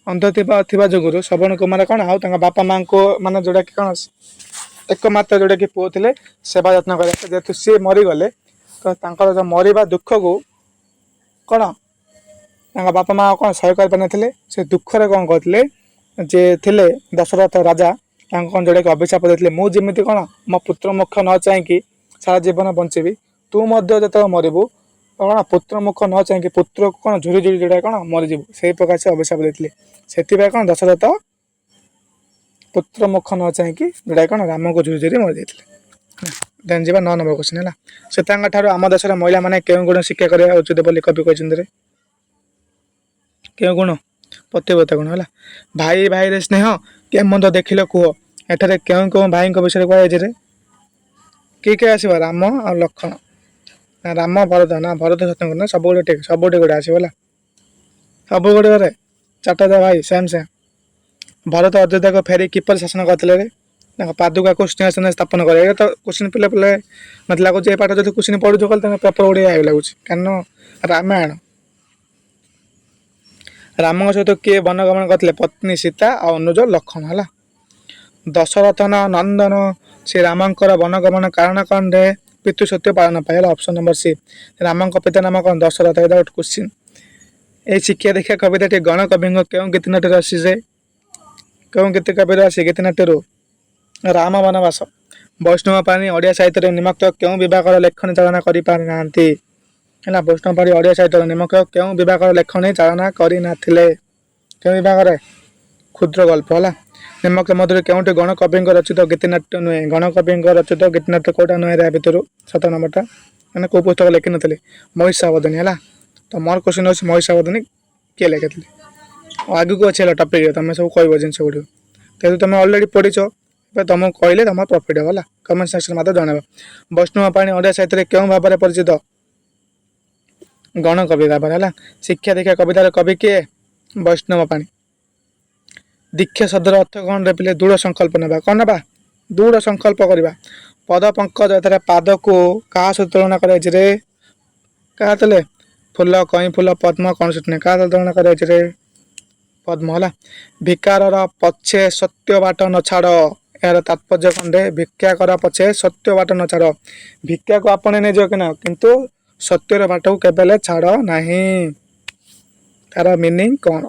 ଅନ୍ଧ ଥିବା ଯୋଗୁରୁ ଶ୍ରବଣ କୁମାର କ'ଣ ଆଉ ତାଙ୍କ ବାପା ମାଆଙ୍କୁ ମାନେ ଯେଉଁଟାକି କ'ଣ ଏକମାତ୍ର ଯେଉଁଟାକି ପୁଅ ଥିଲେ ସେବା ଯତ୍ନ କରିବା। ଯେହେତୁ ସିଏ ମରିଗଲେ ତ ତାଙ୍କର ଯେଉଁ ମରିବା ଦୁଃଖକୁ କ'ଣ ତାଙ୍କ ବାପା ମା' କ'ଣ ସହ୍ୟ କରିପାରିନଥିଲେ। ସେ ଦୁଃଖରେ କ'ଣ କରୁଥିଲେ ଯେ ଥିଲେ ଦଶରଥ ରାଜା ତାଙ୍କୁ କ'ଣ ଯେଉଁଟାକି ଅଭିଶାପ ଦେଇଥିଲେ, ମୁଁ ଯେମିତି କ'ଣ ମୋ ପୁତ୍ର ମୁଖ ନ ଚାହିଁକି ସାରା ଜୀବନ ବଞ୍ଚିବି, ତୁ ମଧ୍ୟ ଯେତେବେଳେ ମରିବୁ କ'ଣ ପୁତ୍ର ମୁଖ ନ ଚାହିଁକି ପୁତ୍ରକୁ କ'ଣ ଝୁରି ଯେଉଁଟା କ'ଣ ମରିଯିବୁ, ସେଇ ପ୍ରକାର ସେ ଅଭିଶାପ ଦେଇଥିଲେ। ସେଥିପାଇଁ କ'ଣ ଦଶରଥ ପୁତ୍ର ମୁଖ ନ ଚାହିଁକି ଯେଉଁଟା କ'ଣ ରାମକୁ ଝୁରି ମରିଯାଇଥିଲେ। ଦେନ୍ ଯିବା 9 ନମ୍ବର କ୍ୱେଶ୍ଚନ୍ ହେଲା। ସୀତାଙ୍କ ଠାରୁ ଆମ ଦେଶର ମହିଳାମାନେ କେଉଁ ଗୁଣ ଶିକ୍ଷା କରିବା ଉଚିତ ବୋଲି କବି କହିଛନ୍ତି? କେଉଁ ଗୁଣ? ପ୍ରତିବଦ୍ଧ ଗୁଣ ହେଲା। ଭାଇ ଭାଇରେ ସ୍ନେହ କେ ମନ୍ଦ ଦେଖିଲ କୁହ, ଏଠାରେ କେଉଁ କେଉଁ ଭାଇଙ୍କ ବିଷୟରେ କୁହାଯାଇଛି ରେ? କିଏ ଆସିବ? ରାମ ଆଉ ଲକ୍ଷ୍ମଣ। ନା ରାମ ଭରତ, ନା ଭରତ ଶତ୍ରୁଘ୍ନ, ନା ସବୁ ଗୋଟେ ଠିକ, ସବୁଠି ଗୋଟେ ଆସିବ ହେଲା। ସବୁ ଗୋଟେ ଘରେ ଚାରିଟା ଯା ଭାଇ ସେମ୍ ସେମ୍। ଭରତ ଅଯୋଧ୍ୟାକୁ ଫେରି କିପରି ଶାସନ କରିଥିଲେ ରେ? ତାଙ୍କ ପାଦୁକାକୁ ସିଂହାସନରେ ସ୍ଥାପନ କରେ। ଏ ତ କୋଶ୍ଚିନ୍ ପିଲେ ମତେ ଲାଗୁଛି ଏ ପାଠ ଯଦି କୋଶ୍ଚିନ୍ ପଢୁଛୁ କହିଲେ ତାଙ୍କ ପେପର ଓଡ଼ିଆ ଲାଗୁଛି, କାରଣ ରାମାୟଣ। ରାମଙ୍କ ସହିତ କିଏ ବନଗମନ କରିଥିଲେ? ପତ୍ନୀ ସୀତା ଆଉ ଅନୁଜ ଲକ୍ଷ୍ମଣ ହେଲା। ଦଶରଥନ ନନ୍ଦନ ଶ୍ରୀରାମଙ୍କର ବନଗମନ କାରଣ କଣ ରେ? ପିତୃ ସତ୍ୟ ପାଳନ ପାଇଁ ହେଲା। Option number C. ରାମଙ୍କ ପିତା ନାମ କଣ? ଦଶରଥ। ଏଇଟା ଗୋଟେ କୋଶ୍ଚିନ୍। এই ଶିକ୍ଷା ଦୀକ୍ଷା କବିତାଟି ଗଣକବିଙ୍କ କେଉଁ ଗୀତିନାଟ୍ୟରୁ ଆସିছে? କେଉଁ ଗୀତି କବିରୁ ଆସି ଗୀତିନାଟ୍ୟରୁ? ରାମ ବନବାସ। ବୈଷ୍ଣବ ପାଣି ଓଡ଼ିଆ ସାହିତ୍ୟରେ ନିମକ୍ତ କେଉଁ ବିଭାଗର ଲେଖନୀ ଚାଳନା କରିପାରିନାହାନ୍ତି? ହେଲା, ବୈଷ୍ଣବ ପାଣି ଓଡ଼ିଆ ସାହିତ୍ୟର ନିମକ୍ତ କେଉଁ ବିଭାଗର ଲେଖନୀ ଚାଳନା କରିନଥିଲେ? କେଉଁ ବିଭାଗରେ? କ୍ଷୁଦ୍ର ଗଳ୍ପ ହେଲା। ନିମକ୍ତ ମଧ୍ୟରୁ କେଉଁଟି ଗଣକବିଙ୍କ ରଚିତ ଗୀତିନାଟ୍ୟ ନୁହେଁ? ଗଣକବିଙ୍କ ରଚିତ ଗୀତିନାଟ୍ୟ କୋଉଟା ନୁହେଁ ରେ? ଭିତରୁ 7 ନମ୍ବରଟା ମାନେ କୋଉ ପୁସ୍ତକ ଲେଖିନଥିଲେ? ମହିଷାବଦନୀ ହେଲା। ତ ମୋର କ୍ୱେଶ୍ଚିନ୍ ଅଛି ମହିଷାବଦନୀ କିଏ ଲେଖିଥିଲେ? ଆଗକୁ ଅଛି ହେଲା ଟପିକ୍, ତମେ ସବୁ କହିବ ଜିନିଷ ଗୁଡ଼ିକ। ଯେହେତୁ ତମେ ଅଲରେଡ଼ି ପଢ଼ିଛ, ଏବେ ତମକୁ କହିଲେ ତମ ପ୍ରଫିଟ୍ ହେବ ହେଲା। କମେଣ୍ଟ ସେକ୍ସନ୍ ମଧ୍ୟ ଜଣାଇବ। ବୈଷ୍ଣବ ପାଣି ଓଡ଼ିଆ ସାହିତ୍ୟରେ କେଉଁ ଭାବରେ ପରିଚିତ? ଗଣକବି ଭାବରେ ହେଲା। ଶିକ୍ଷା ଦୀକ୍ଷା କବିତାର କବି କିଏ? ବୈଷ୍ଣବ ପାଣି। ଦୀକ୍ଷା ଶବ୍ଦର ଅର୍ଥ କଣ ରେ ପିଲେ? ଦୃଢ଼ ସଂକଳ୍ପ ନେବା। କଣ ନେବା? ଦୃଢ଼ ସଂକଳ୍ପ କରିବା। ପଦ ପଙ୍କଜ, ଏଠାରେ ପାଦକୁ କାହା ସହିତ ତୁଳନା କରାଯାଇଛି ରେ? କାହା ଥିଲେ? ଫୁଲ, କଇଁ ଫୁଲ, ପଦ୍ମ, କଣ ସହିତ ନାହିଁ? କାହା ସହିତ ତୁଳନା କରାଯାଇଛି ରେ? ପଦ୍ମ ହେଲା। ଭିକାରର ପଛେ ସତ୍ୟ ବାଟ ନ ଛାଡ଼, ଏହାର ତାତ୍ପର୍ଯ୍ୟ କଣ ରେ? ଭିକ୍ଷା କର ପଛେ ସତ୍ୟ ବାଟ ନ ଛାଡ଼। ଭିକ୍ଷାକୁ ଆପଣେଇ ନେଇଯିବ କି ନା, କିନ୍ତୁ ସତ୍ୟର ବାଟକୁ କେବେ ହେଲେ ଛାଡ଼ ନାହିଁ। ତାର ମିନିଂ କଣ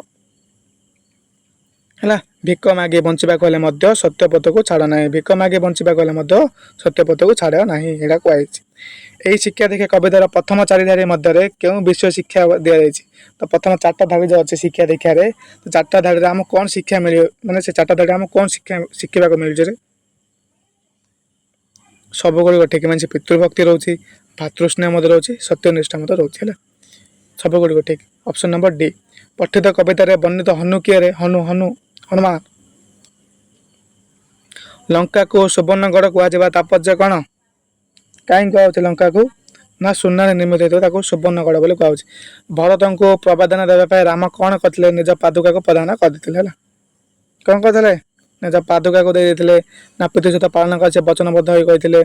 ହେଲା? ଭିକ ମାଗି ବଞ୍ଚିବାକୁ ହେଲେ ମଧ୍ୟ ସତ୍ୟ ପଥକୁ ଛାଡ଼ ନାହିଁ। ଭିକ ମାଗି ବଞ୍ଚିବାକୁ ହେଲେ ମଧ୍ୟ ସତ୍ୟ ପଥକୁ ଛାଡ଼ ନାହିଁ, ଏଇଟା କୁହାଯାଇଛି। ଏହି ଶିକ୍ଷା ଦୀକ୍ଷା କବିତାର ପ୍ରଥମ 4 ଧାଡ଼ି ମଧ୍ୟରେ କେଉଁ ବିଷୟ ଶିକ୍ଷା ଦିଆଯାଇଛି? ତ ପ୍ରଥମ 4ଟା ଧାଡ଼ି ଯୋଉ ଅଛି ଶିକ୍ଷା ଦୀକ୍ଷାରେ, ତ 4ଟା ଧାଡ଼ିରେ ଆମକୁ କଣ ଶିକ୍ଷା ମିଳିବ? ମାନେ ସେ 4ଟା ଧାଡ଼ିରେ ଆମକୁ କଣ ଶିଖିବାକୁ ମିଳୁଛି ରେ? ସବୁ ଗୁଡ଼ିକ ଠିକ, ମାନେ ସେ ପିତୃଭକ୍ତି ରହୁଛି, ଭାତୃସ୍ନେହ ମଧ୍ୟ ରହୁଛି, ସତ୍ୟନିଷ୍ଠା ମଧ୍ୟ ରହୁଛି ହେଲା। ସବୁ ଗୁଡ଼ିକ ଠିକ। Option number D. ପଠିତ କବିତାରେ ବର୍ଣ୍ଣିତ ହନୁ କିଏ ରେ? ହନୁମାନ। ଲଙ୍କାକୁ ସୁବର୍ଣ୍ଣଗଡ଼ କୁହାଯିବା ତାତ୍ପର୍ଯ୍ୟ କଣ? କାହିଁକି କୁହାଯାଉଛି ଲଙ୍କାକୁ? ନା ସୁନାରେ ନିର୍ମିତ ହେଇଥିବ, ତାକୁ ସୁବର୍ଣ୍ଣଗଡ଼ ବୋଲି କୁହାଯାଉଛି। ଭରତଙ୍କୁ ପ୍ରବାଦନ ଦେବା ପାଇଁ ରାମ କଣ କରିଥିଲେ? ନିଜ ପାଦୁକାକୁ ପ୍ରଦାନ କରିଦେଇଥିଲେ ହେଲା। କଣ କରିଥିଲେ? ନିଜ ପାଦୁକାକୁ ଦେଇ ଦେଇଥିଲେ। ନା ପିତୃ ସହିତ ପାଳନ କରି ସେ ବଚନବଦ୍ଧ ହୋଇ କହିଥିଲେ।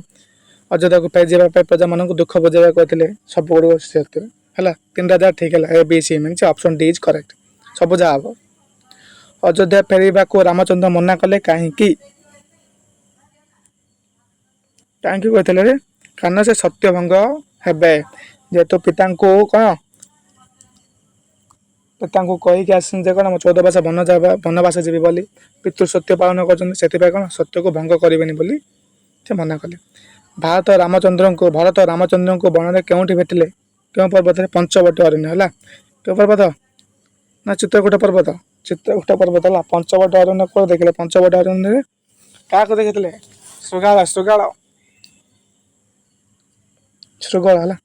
ଅଯୋଧ୍ୟାକୁ ଫେରି ଯିବା ପାଇଁ ପ୍ରଜାମାନଙ୍କୁ ଦୁଃଖ ବୁଝେଇବାକୁ କହିଥିଲେ। ସବୁ ଗୁଡ଼ିକ ସତ୍ୟ ହେଲା। 3ଟା ଯାକ ଠିକ ହେଲା। A B C means option D is correct. ସବୁ ଯାହା ହବ। ଅଯୋଧ୍ୟା ଫେରିବାକୁ ରାମଚନ୍ଦ୍ର ମନା କଲେ କାହିଁକି? କାହିଁକି କହିଥିଲେ ରେ? କାରଣ ସେ ସତ୍ୟ ଭଙ୍ଗ ହେବେ। ଯେହେତୁ ପିତାଙ୍କୁ କଣ, ପିତାଙ୍କୁ କହିକି ଆସିଛନ୍ତି ଯେ କଣ, ମୁଁ 14 ବର୍ଷ ବନବାସ ଯିବି ବୋଲି, ପିତୃ ସତ୍ୟ ପାଳନ କରୁଛନ୍ତି, ସେଥିପାଇଁ କଣ ସତ୍ୟକୁ ଭଙ୍ଗ କରିବେନି ବୋଲି ସେ ମନା କଲେ। ଭରତ ରାମଚନ୍ଦ୍ରଙ୍କୁ ବନରେ କେଉଁଠି ଭେଟିଲେ? କେଉଁ ପର୍ବତରେ? ପଞ୍ଚବଟୀ ଅରଣ୍ୟ ହେଲା। କେଉଁ ପର୍ବତ? ନା ଚିତ୍ରକୂଟ ପର୍ବତ। ଚିତ୍ରକୂଟ ପର୍ବତ ହେଲା। ପଞ୍ଚବଟୀ ଅରଣ୍ୟ କୋଉ ଦେଖିଲେ? ପଞ୍ଚବଟୀ ଅରଣ୍ୟରେ କାହାକୁ ଦେଖିଥିଲେ? ଶୃଗାଳ ହେଲା।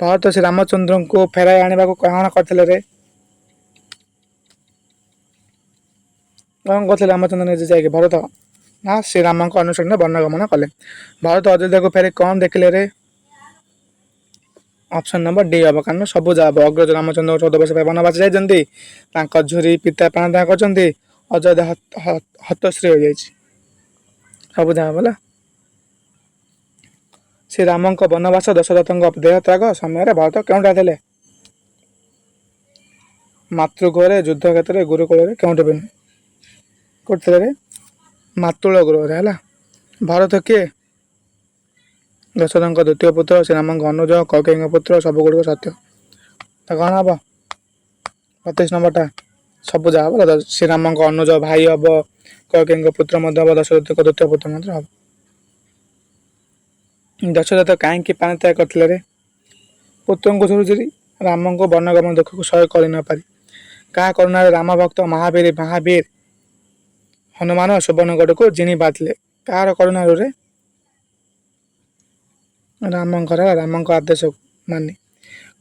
ଭରତ ଶ୍ରୀ ରାମଚନ୍ଦ୍ରଙ୍କୁ ଫେରାଇ ଆଣିବାକୁ କଣ କରିଥିଲେ ରେ? କଣ କରିଥିଲେ ରାମଚନ୍ଦ୍ର ନିଜେ ଯାଇକି? ଭରତ ନା ଶ୍ରୀରାମଙ୍କ ଅନୁସରଣରେ ବନଗମନ କଲେ। ଭରତ ଅଯୋଧ୍ୟାକୁ ଫେରି କଣ ଦେଖିଲେ ରେ? ଅପସନ ନମ୍ବର ଡି ହବ, କାରଣ ସବୁ ଯାହା ହବ। ଅଗ୍ରଜ ରାମଚନ୍ଦ୍ର 14 ବର୍ଷ ପାଇଁ ବନବାସ ଯାଇଛନ୍ତି, ତାଙ୍କ ଝୁରି ପିତା ପ୍ରାଣତ୍ୟାଗ କରିଛନ୍ତି, ଅଯୋଧ୍ୟା ହତଶ୍ରୀ ହୋଇଯାଇଛି। ସବୁ ଯାହା ହବ ହେଲା। ଶ୍ରୀରାମଙ୍କ ବନବାସ ଦଶରଥଙ୍କ ଦେହ ତ୍ୟାଗ ସମୟରେ ଭରତ କେଉଁଠା ଥିଲେ? ମାତୃଗୃହରେ, ଯୁଦ୍ଧ କ୍ଷେତ୍ରରେ, ଗୁରୁକୁଳରେ, କେଉଁଠି ବି ନୁହେଁ। କୋଉଠି ଥିଲେ? ମାତୃଳ ଗୃହରେ ହେଲା। ଭରତ କିଏ? ଦଶରଥଙ୍କ ଦ୍ୱିତୀୟ ପୁତ୍ର, ଶ୍ରୀରାମଙ୍କ ଅନୁଜ, କୈକେୟୀଙ୍କ ପୁତ୍ର, ସବୁ ଗୁଡ଼ିକ ସତ୍ୟ। ତ କଣ ହବ? 32 ନମ୍ବରଟା ସବୁ ଯାହା ହବ। ଶ୍ରୀରାମଙ୍କ ଅନୁଜ ଭାଇ ହବ, କୈକେୟୀଙ୍କ ପୁତ୍ର ମଧ୍ୟ ହବ, ଦଶରଥଙ୍କ ଦ୍ୱିତୀୟ ପୁତ୍ର ମଧ୍ୟ ହବ। ଦଶରଥ କାହିଁକି ପ୍ରାଣତ୍ୟାଗ କରିଥିଲେ ରେ? ପୁତ୍ରଙ୍କୁ ଝୁରୁଝୁରି ରାମଙ୍କୁ ବନଗମନ ଦୁଃଖକୁ ସହ୍ୟ କରି ନ ପାରି। କାହା କରୁଣାରେ? ରାମ ଭକ୍ତ ମହାବୀର ହନୁମାନ ସୁବର୍ଣ୍ଣଗଡ଼କୁ ଜିଣି ବାହାରିଥିଲେ। କାହାର କରୁଣାରୁ ରେ? ରାମଙ୍କ ଆଦେଶକୁ ମାନି।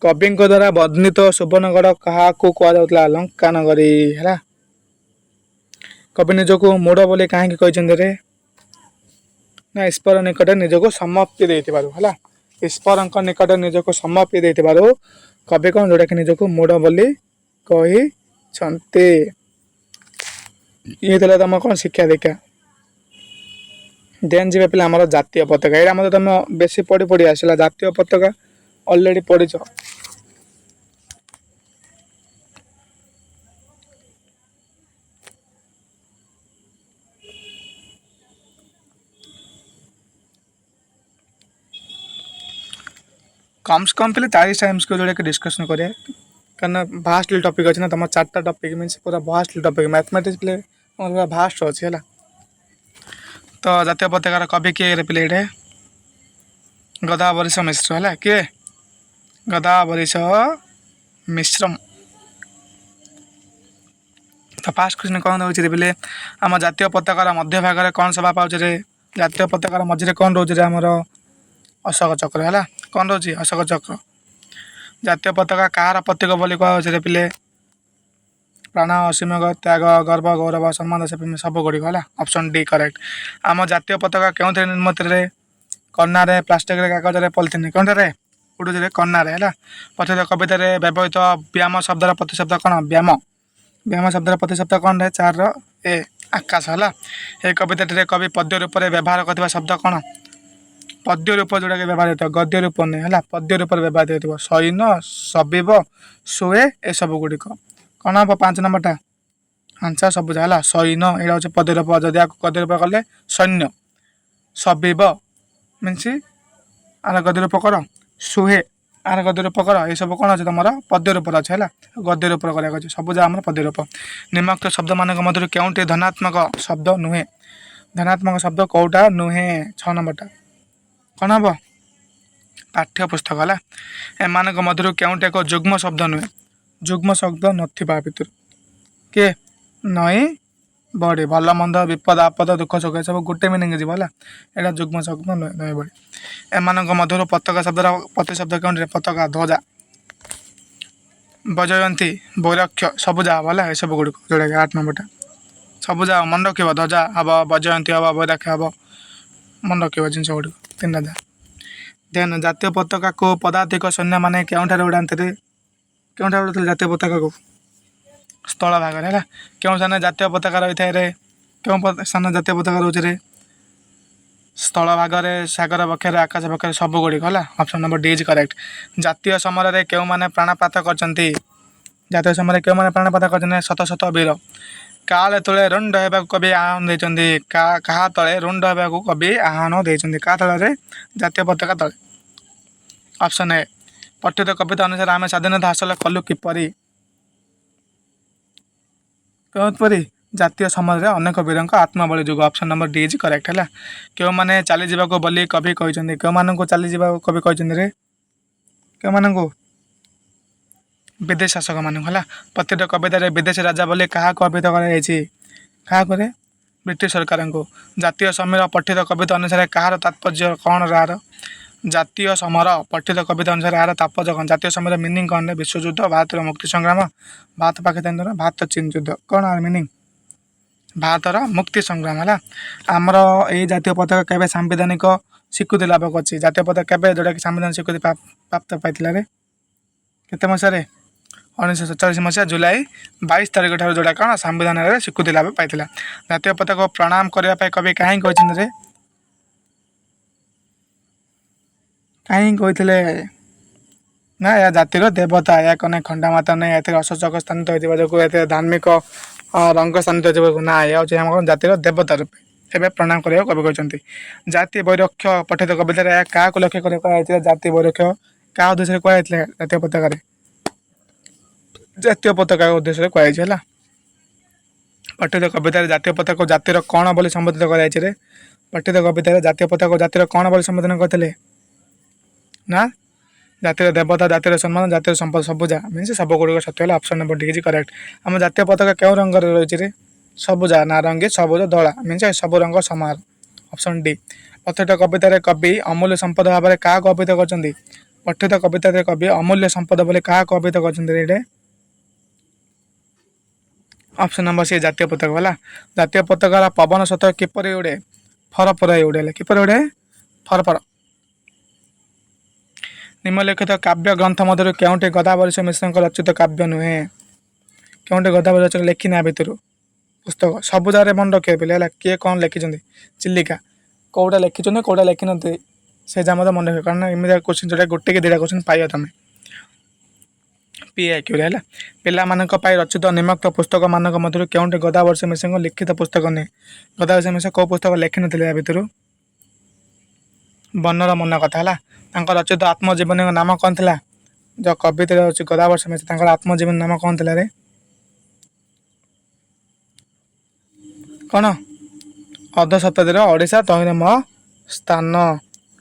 କବିଙ୍କ ଦ୍ୱାରା ବର୍ଣ୍ଣିତ ସୁବର୍ଣ୍ଣଗଡ଼ କାହାକୁ କୁହାଯାଉଥିଲା? ଲଙ୍କା ନଗରୀ ହେଲା। କବି ନିଜକୁ ମୋଡ଼ ବୋଲି କାହିଁକି କହିଛନ୍ତି ରେ? ନା ଈଶ୍ୱର ନିକଟରେ ନିଜକୁ ସମାପ୍ତି ଦେଇଥିବାରୁ ହେଲା। ଈଶ୍ୱରଙ୍କ ନିକଟରେ ନିଜକୁ ସମାପ୍ତି ଦେଇଥିବାରୁ କବି କ'ଣ ଯେଉଁଟାକି ନିଜକୁ ମୂଢ଼ ବୋଲି କହିଛନ୍ତି। ଇଏ ଥିଲା ତମ କ'ଣ ଶିକ୍ଷା ଦୀକ୍ଷା। ଦେନ୍ ଯିବେ ପିଲା ଆମର ଜାତୀୟ ପତାକା। ଏଇଟା ମଧ୍ୟ ତମେ ବେଶୀ ପଢ଼ି ଆସିଲା। ଜାତୀୟ ପତାକା ଅଲରେଡ଼ି ପଢ଼ିଛ। कम से कम पहले 40 टाइम्स को जोड़े डिस्कशन करें कारण भास्ट टॉपिक अच्छे ना तुम 4टा टॉपिक मीन पूरा भास्ट टॉपिक मैथमेटिक्स पे पूरा भास्ट अच्छे है। तो जातीय पताकार कवि किए पिले ये गदा बरिश मिश्र है किए गदा बरिश मिश्रम। तो फास्ट क्वेश्चन कौन रोचे पिले आम जातीय पताकार मध्य भाग में कौन सभा पाचे रे जातीय पताकार मझे कौन रोचे रे आमर अशोक चक्र है कौन रोचे अशोक चक्र। जातीय पताका कहार प्रतीक बोली कहुचे पिले प्राण असीम त्याग गर्व गौरव सम्मान सब गुड़िक है ऑप्शन डी करेक्ट। आम जातीय पताका क्यों निर्मित कन्नारे प्लास्टिक कागज पॉलिथिन क्यों उड़ूचे कन्नारे है। पठित कवित व्यवहित व्यायाम शब्दर प्रतिशब्द कौन व्यायाम व्यायाम शब्दर प्रतिशब्द कौन 4 ए आकाश है। ये कविता कवि पद्य रूप में व्यवहार कर शब्द कौन पद्य रूप जोड़ा कि व्यवहार होता है गद्य रूप नहीं है पद्य रूप व्यवहार होता है सैन सबीब शोए ए सब गुड़िक कौन हम 5 नंबरटा आंसर सब है सैन यहाँ हूँ पद्य रूप जदि गद्य रूप कले सैन्य सबीब मीनस आर गद्य रूप कर शोए आर गद्य रूप कर ये सब कौन अच्छे तुम पद्य रूप अच्छे है गद्य रूप कर सब जा पद्य रूप। निम्नोक्त शब्द मान मध्य क्योंटी धनात्मक शब्द नुहे धनात्मक शब्द कौटा नुहे 6 नंबरटा कौन हम पाठ्य पुस्तक है। एम मध्य क्योंटे एक जुग्म शब्द नुहे जुग्म शब्द नथिबा भितर किए नई बड़ी भल मंद विपद आपद दुख सुख सब गोटे मिनिंग जीव है यहाँ जुग्म शब्द नुहे नई बड़ी। एम मध्य पताका शब्द प्रतिशब्द क्यों पताका ध्वजा बजयंती वैरक्ष सबुजा हम है सब गुड़िक जोड़ा 8 नंबरटा सबुजा मन रख ध्वजा हम बजयंती हम वैराक्ष हम मन रख जिन गुड़िक 3 टा। देन जातीय पताका को पदातिक सैन्य मैंने क्यों उड़ाते क्यों उड़ाते जातीय पताका को स्थल भाग है क्यों स्थान जातीय पताका रही है क्यों स्थान जातीय पताका रोचे रे स्थल भाग में सागर पक्षर आकाश पक्षर सब गुड़िक है option number D is correct. जातीय समर क्यों मैंने प्राणपात कर जातीय समय क्यों मैंने प्राणपात कर शत शत वीर काले तले रुंड होगा कवि आह्वान देते क्या तले रुंड होगा कवि आह्वान देते क्या तल जातीय पताका तले ऑप्शन ए। पठित कविता अनुसार आम स्वाधीनता हासिल कलु किपरि क्योंपरि जातीय समाज अनेक वीर आत्मबली जुग option number D is correct है। क्यों मैंने चली जावाक बोली कवि कहते क्यों मानक चली जावाक कवि कहते रे क्यों मानक विदेश शासक मानक है। प्रत्येक कवितार विदेश राजा बोली क्या कविता क्या ब्रिटिश सरकार को। जातीय समर पठित कविता अनुसार कहार तात्पर्य कौन रार जातीय समर पठित कविता अनुसार यार तात्पर्य कौन जातीय समर मिनिंग कौन विश्वयुद्ध भारत मुक्ति संग्राम भारत पाकिस्तान भारत चीन युद्ध कौन मिनिंग भारतर मुक्ति संग्राम है। आमर ये जातीय पताका केवे सांविधानिक स्वीकृति लाभ कर जातीय पताका केवे जोटा कि सांविधानिक स्वीकृति प्राप्त पाइला केते मसीह 1947 मसीहा जुलाई 22 तारीख ठार जोटा कौन संविधान स्वीकृति लाभ पाइला। जातीय पताका प्रणाम करने कवि कहीं कहते कहीं कहते ना या जातिर देवता या कने खंडा माता नहीं या अशोचक स्थानित होगा जो धार्मिक रंग स्थानित ना या जातिर देवता रूपे एवं प्रणाम करा कवि कहते। जाति वैरक्ष पठित कविता क्या लक्ष्य कर जाति वैरक्ष क्या उद्देश्य कहुई जातीय पताका जातीय पताका उद्देश्य कहुई। पठित कविता जातीय पताका जातिर कौन बोली संबोधित कर पठित कविता जातीय पताका जातिर कौन बोली संबोधन करते ना जातिर देवता जातिर सम्मान जातिर संपद सबुजा मीन सब गुड़िक सत्य है ऑप्शन नंबर डी करेक्ट। आम जातीय पताका क्यों रंग रही सबुजा नारंगी सबुज धला मीन सब रंग समार ऑप्शन डी। पठित कविता कवि अमूल्य संपद भाव में क्या कवित कर पठित कविता कवि अमूल्य संपद बोले क्या कवित कर ऑप्शन नंबर सी जातीय पताका है। जातीय पताका पवन सतह किपर उड़े ଫରଫର ହେଇ ଉଡ଼ିଲେ କିପରି ଉଡ଼େ ଫରଫର। ନିମ୍ନଲିଖିତ କାବ୍ୟ ଗ୍ରନ୍ଥ ମଧ୍ୟରୁ କେଉଁଠି ଗଦାବରୀଶ ମିଶ୍ରଙ୍କ ରଚିତ କାବ୍ୟ ନୁହେଁ? କେଉଁଠି ଗଦାବରୀଶ ରଚିତ ଲେଖିନା ଭିତରୁ ପୁସ୍ତକ ସବୁ ଜାଗାରେ ମନେ ରଖିବେ ପିଲେ ହେଲା। କିଏ କ'ଣ ଲେଖିଛନ୍ତି ଚିଲିକା କେଉଁଟା ଲେଖିଛନ୍ତି କେଉଁଟା ଲେଖିନାହାନ୍ତି ସେ ଯା ମଧ୍ୟ ମନେ ରଖିବେ, କାରଣ ଏମିତି କୋଶ୍ଚିନ୍ ଯେଉଁଟା ଗୋଟେ କି ଦୁଇଟା କୋଶ୍ଚିନ୍ ପାଇବ ତମେ PIQରେ ହେଲା। ପିଲାମାନଙ୍କ ପାଇଁ ରଚିତ ନିମ୍ନୋକ୍ତ ପୁସ୍ତକମାନଙ୍କ ମଧ୍ୟରୁ କେଉଁଠି ଗଦାବରୀଶ ମିଶ୍ରଙ୍କ ଲିଖିତ ପୁସ୍ତକ ନୁହେଁ? ଗଦାବରୀଶ ମିଶ୍ର କେଉଁ ପୁସ୍ତକ ଲେଖିନଥିଲେ ୟା ଭିତରୁ? ବନର ମନ କଥା ହେଲା। ତାଙ୍କ ରଚିତ ଆତ୍ମଜୀବନୀଙ୍କ ନାମ କ'ଣ ଥିଲା? ଯେଉଁ କବିତାରେ ଅଛି ଗଦାବରୀଶ ମିଶ୍ର ତାଙ୍କର ଆତ୍ମଜୀବନୀ ନାମ କ'ଣ ଥିଲା ରେ? କ'ଣ? ଅଧ ଶତାବ୍ଦୀର ଓଡ଼ିଶା ତହିଁରେ ମୋ ସ୍ଥାନ।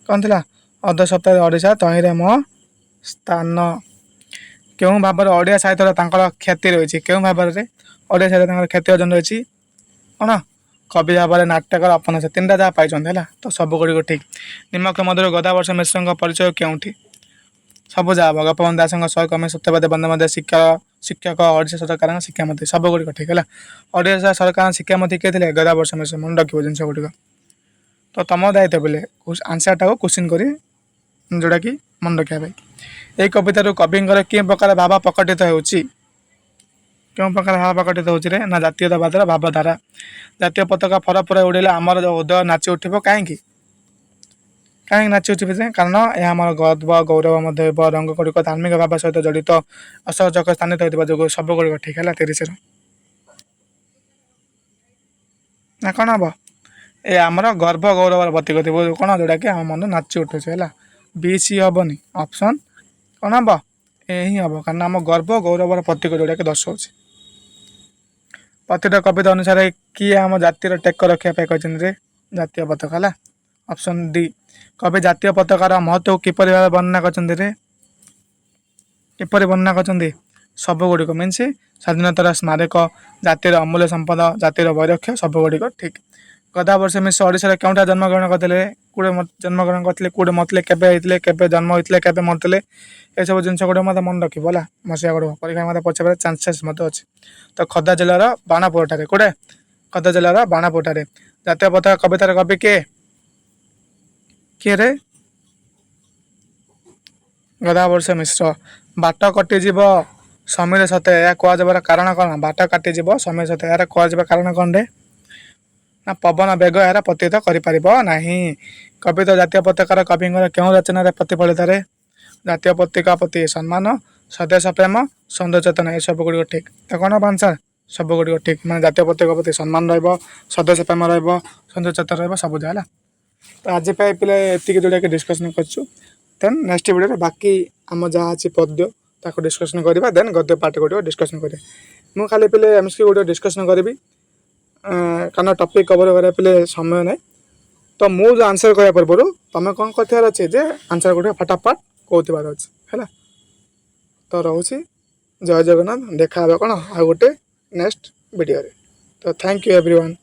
କ'ଣ ଥିଲା? ଅଧ ଶତାବ୍ଦୀ ଓଡ଼ିଶା ତହିଁରେ ମୋ ସ୍ଥାନ। କେଉଁ ଭାବରେ ଓଡ଼ିଆ ସାହିତ୍ୟର ତାଙ୍କର ଖ୍ୟାତି ରହିଛି? କେଉଁ ଭାବରେ ଓଡ଼ିଆ ସାହିତ୍ୟ ତାଙ୍କର ଖ୍ୟାତି ଅର୍ଜନ ରହିଛି? କ'ଣ? କବି ଭାବରେ ନାଟକର ଅପନ୍ୟାସ ତିନିଟା ଯାହା ପାଇଛନ୍ତି ହେଲା। ତ ସବୁ ଗୁଡ଼ିକ ଠିକ୍। ନିମ୍ନଲିଖିତ ମଧ୍ୟରୁ ଗଦାବରୀଶ ମିଶ୍ରଙ୍କ ପରିଚୟ କେଉଁଠି? ସବୁ ଯାହା ହବ। ଗୋପବନ୍ଧୁ ଦାସଙ୍କ ସହକର୍ମୀ ସତ୍ୟବାଦୀ ବନ୍ଦ୍ୟୋପାଧ୍ୟାୟ ଶିକ୍ଷକ ଓଡ଼ିଶା ସରକାରଙ୍କ ଶିକ୍ଷାମନ୍ତ୍ରୀ ସବୁ ଗୁଡ଼ିକ ଠିକ୍ ହେଲା। ଓଡ଼ିଶା ସରକାରଙ୍କ ଶିକ୍ଷାମନ୍ତ୍ରୀ କିଏ ଥିଲେ? ଗଦାବରୀଶ ମିଶ୍ର। ମନେ ରଖିବ ଜିନିଷ ଗୁଡ଼ିକ। ତ ତମ ଦାୟିତ୍ୱ ପିଲେ ଆନ୍ସରଟାକୁ କୋଶ୍ଚିନ୍ କରି ଯେଉଁଟାକି ମନେ ରଖିବା ପାଇଁ। ଏହି କବିତାରୁ କବିଙ୍କର କେଉଁ ପ୍ରକାର ଭାବ ପ୍ରକଟିତ ହେଉଛି? କେଉଁ ପ୍ରକାର ଭାବ ପ୍ରକଟିତ ହେଉଛି ରେ? ନା ଜାତୀୟତାବାଦର ଭାବଧାରା। ଜାତୀୟ ପତାକା ଫରଫର ଉଡ଼ିଲେ ଆମର ଉଦୟ ନାଚି ଉଠିବ। କାହିଁକି ନାଚି ଉଠିବ ଯେ? କାରଣ ଏହା ଆମର ଗର୍ବ ଗୌରବ ମଧ୍ୟ ହେବ। ରଙ୍ଗ ଗୁଡ଼ିକ ଧାର୍ମିକ ଭାବ ସହିତ ଜଡ଼ିତ ଅସହଯୋଗ ସ୍ଥାନିତ ହୋଇଥିବା ଯୋଗୁଁ ସବୁ ଗୁଡ଼ିକ ଠିକ୍ ହେଲା। 30ରୁ ନା କ'ଣ ହବ? ଏ ଆମର ଗର୍ବ ଗୌରବର ପ୍ରତୀକ ଥିବ କ'ଣ ଯେଉଁଟାକି ଆମ ମନ ନାଚି ଉଠୁଛି ହେଲା। BC ହେବନି, ଅପସନ୍ କ'ଣ ହବ? ଏ ହିଁ ହବ, କାରଣ ଆମ ଗର୍ବ ଗୌରବର ପ୍ରତୀକ ଯେଉଁଟାକି ଦର୍ଶାଉଛି। ପ୍ରତିଟା କବିତା ଅନୁସାରେ କିଏ ଆମ ଜାତିର ଟେକ ରଖିବା ପାଇଁ କହିଛନ୍ତି ରେ? ଜାତୀୟ ପତାକା ହେଲା। Option D। କବି ଜାତୀୟ ପତାକାର ମହତ୍ତ୍ୱକୁ କିପରି ଭାବେ ବର୍ଣ୍ଣନା କରିଛନ୍ତି ରେ? କିପରି ବର୍ଣ୍ଣନା କରିଛନ୍ତି? ସବୁ ଗୁଡ଼ିକ ମିନ୍ସ ସ୍ୱାଧୀନତାର ସ୍ମାରକ, ଜାତିର ଅମୂଲ୍ୟ ସମ୍ପଦ, ଜାତିର ବୈରକ୍ଷ ସବୁ ଗୁଡ଼ିକ ଠିକ୍। ଗଦାବରୀଶ ମିଶ୍ର ଓଡ଼ିଶାରେ କେଉଁଠାରେ ଜନ୍ମଗ୍ରହଣ କରିଥିଲେ? କେଉଁଠି ଜନ୍ମଗ୍ରହଣ କରିଥିଲେ? କେଉଁଠି ମରିଥିଲେ? କେବେ ହେଇଥିଲେ? କେବେ ଜନ୍ମ ହୋଇଥିଲେ? କେବେ ମରିଥିଲେ? ଏସବୁ ଜିନିଷ ଗୁଡ଼ିକ ମଧ୍ୟ ମନେ ରଖିବ ହେଲା। ମସିହା ଗୁଡ଼ିକ ପରୀକ୍ଷା ମଧ୍ୟ ପଚାରିବାର ଚାନ୍ସେସ୍ ମଧ୍ୟ ଅଛି। ତ ଖୋର୍ଦ୍ଧା ଜିଲ୍ଲାର ବାଣପୁରଠାରେ କୋଉଟେ? ଖୋର୍ଦ୍ଧା ଜିଲ୍ଲାର ବାଣପୁରଠାରେ। ଜାତୀୟ ପତାକା କବିତାର କବି କିଏ ରେ? ଗଦାବରୀଶ ମିଶ୍ର। ବାଟ କଟିଯିବ ସମୀର ସତେ ଏହା କୁହାଯିବାର କାରଣ କ'ଣ? ବାଟ କାଟିଯିବ ସମୀର ସତେ ଏହାର କୁହାଯିବା କାରଣ କ'ଣ ରେ? ନା ପବନ ବେଗ ଏହାର ପ୍ରତିହତ କରିପାରିବ ନାହିଁ। କବିତା ଜାତୀୟ ପତାକାର କବିଙ୍କର କେଉଁ ରଚନାରେ ପ୍ରତିଫଳିତ ରେ? ଜାତୀୟ ପତାକା ପ୍ରତି ସମ୍ମାନ, ସ୍ୱଦେଶ ପ୍ରେମ, ସୌନ୍ଦର୍ଯ୍ୟ ଚେତନା ଏସବୁ ଗୁଡ଼ିକ ଠିକ୍। ତ କ'ଣ ହବ ଆନ୍ସର୍? ସବୁ ଗୁଡ଼ିକ ଠିକ୍। ମାନେ ଜାତୀୟ ପତାକା ପ୍ରତି ସମ୍ମାନ ରହିବ, ସ୍ୱଦେଶ ପ୍ରେମ ରହିବ, ସୌନ୍ଦର୍ଯ୍ୟ ଚେତନା ରହିବ ସବୁ ଯାହା ହେଲା। ତ ଆଜି ପାଇଁ ପିଲେ ଏତିକି ଯେଉଁଟାକି ଡିସ୍କସନ୍ କରିଛୁ। ଦେନ୍ ନେକ୍ସଟ ଭିଡ଼ିଓରେ ବାକି ଆମ ଯାହା ଅଛି ପଦ୍ୟ ତାକୁ ଡିସ୍କସନ୍ କରିବା। ଦେନ୍ ଗଦ୍ୟ ପାଠ ଗୁଡ଼ିକ ଡିସ୍କସନ୍ କରିବା। ମୁଁ ଖାଲି ପିଲେ MCQ ଗୁଡ଼ିକ ଡିସ୍କସନ୍ କରିବି, କାରଣ ଟପିକ୍ କଭର୍ କରିବା ପିଲେ ସମୟ ନାହିଁ। ତ ମୁଁ ଯେଉଁ ଆନ୍ସର୍ କରିବା ପୂର୍ବରୁ ତୁମେ କ'ଣ କରିଥିବାର ଅଛି ଯେ ଆନ୍ସର୍ ଗୁଡ଼ିକ ଫଟାଫଟ କହୁଥିବାର ଅଛି ହେଲା। ତ ରହୁଛି, ଜୟ ଜଗନ୍ନାଥ। ଦେଖା ହେବା କ'ଣ ଆଉ ଗୋଟେ ନେକ୍ସଟ ଭିଡ଼ିଓରେ। ତ ଥ୍ୟାଙ୍କ ୟୁ ଏଭ୍ରିୱାନ୍।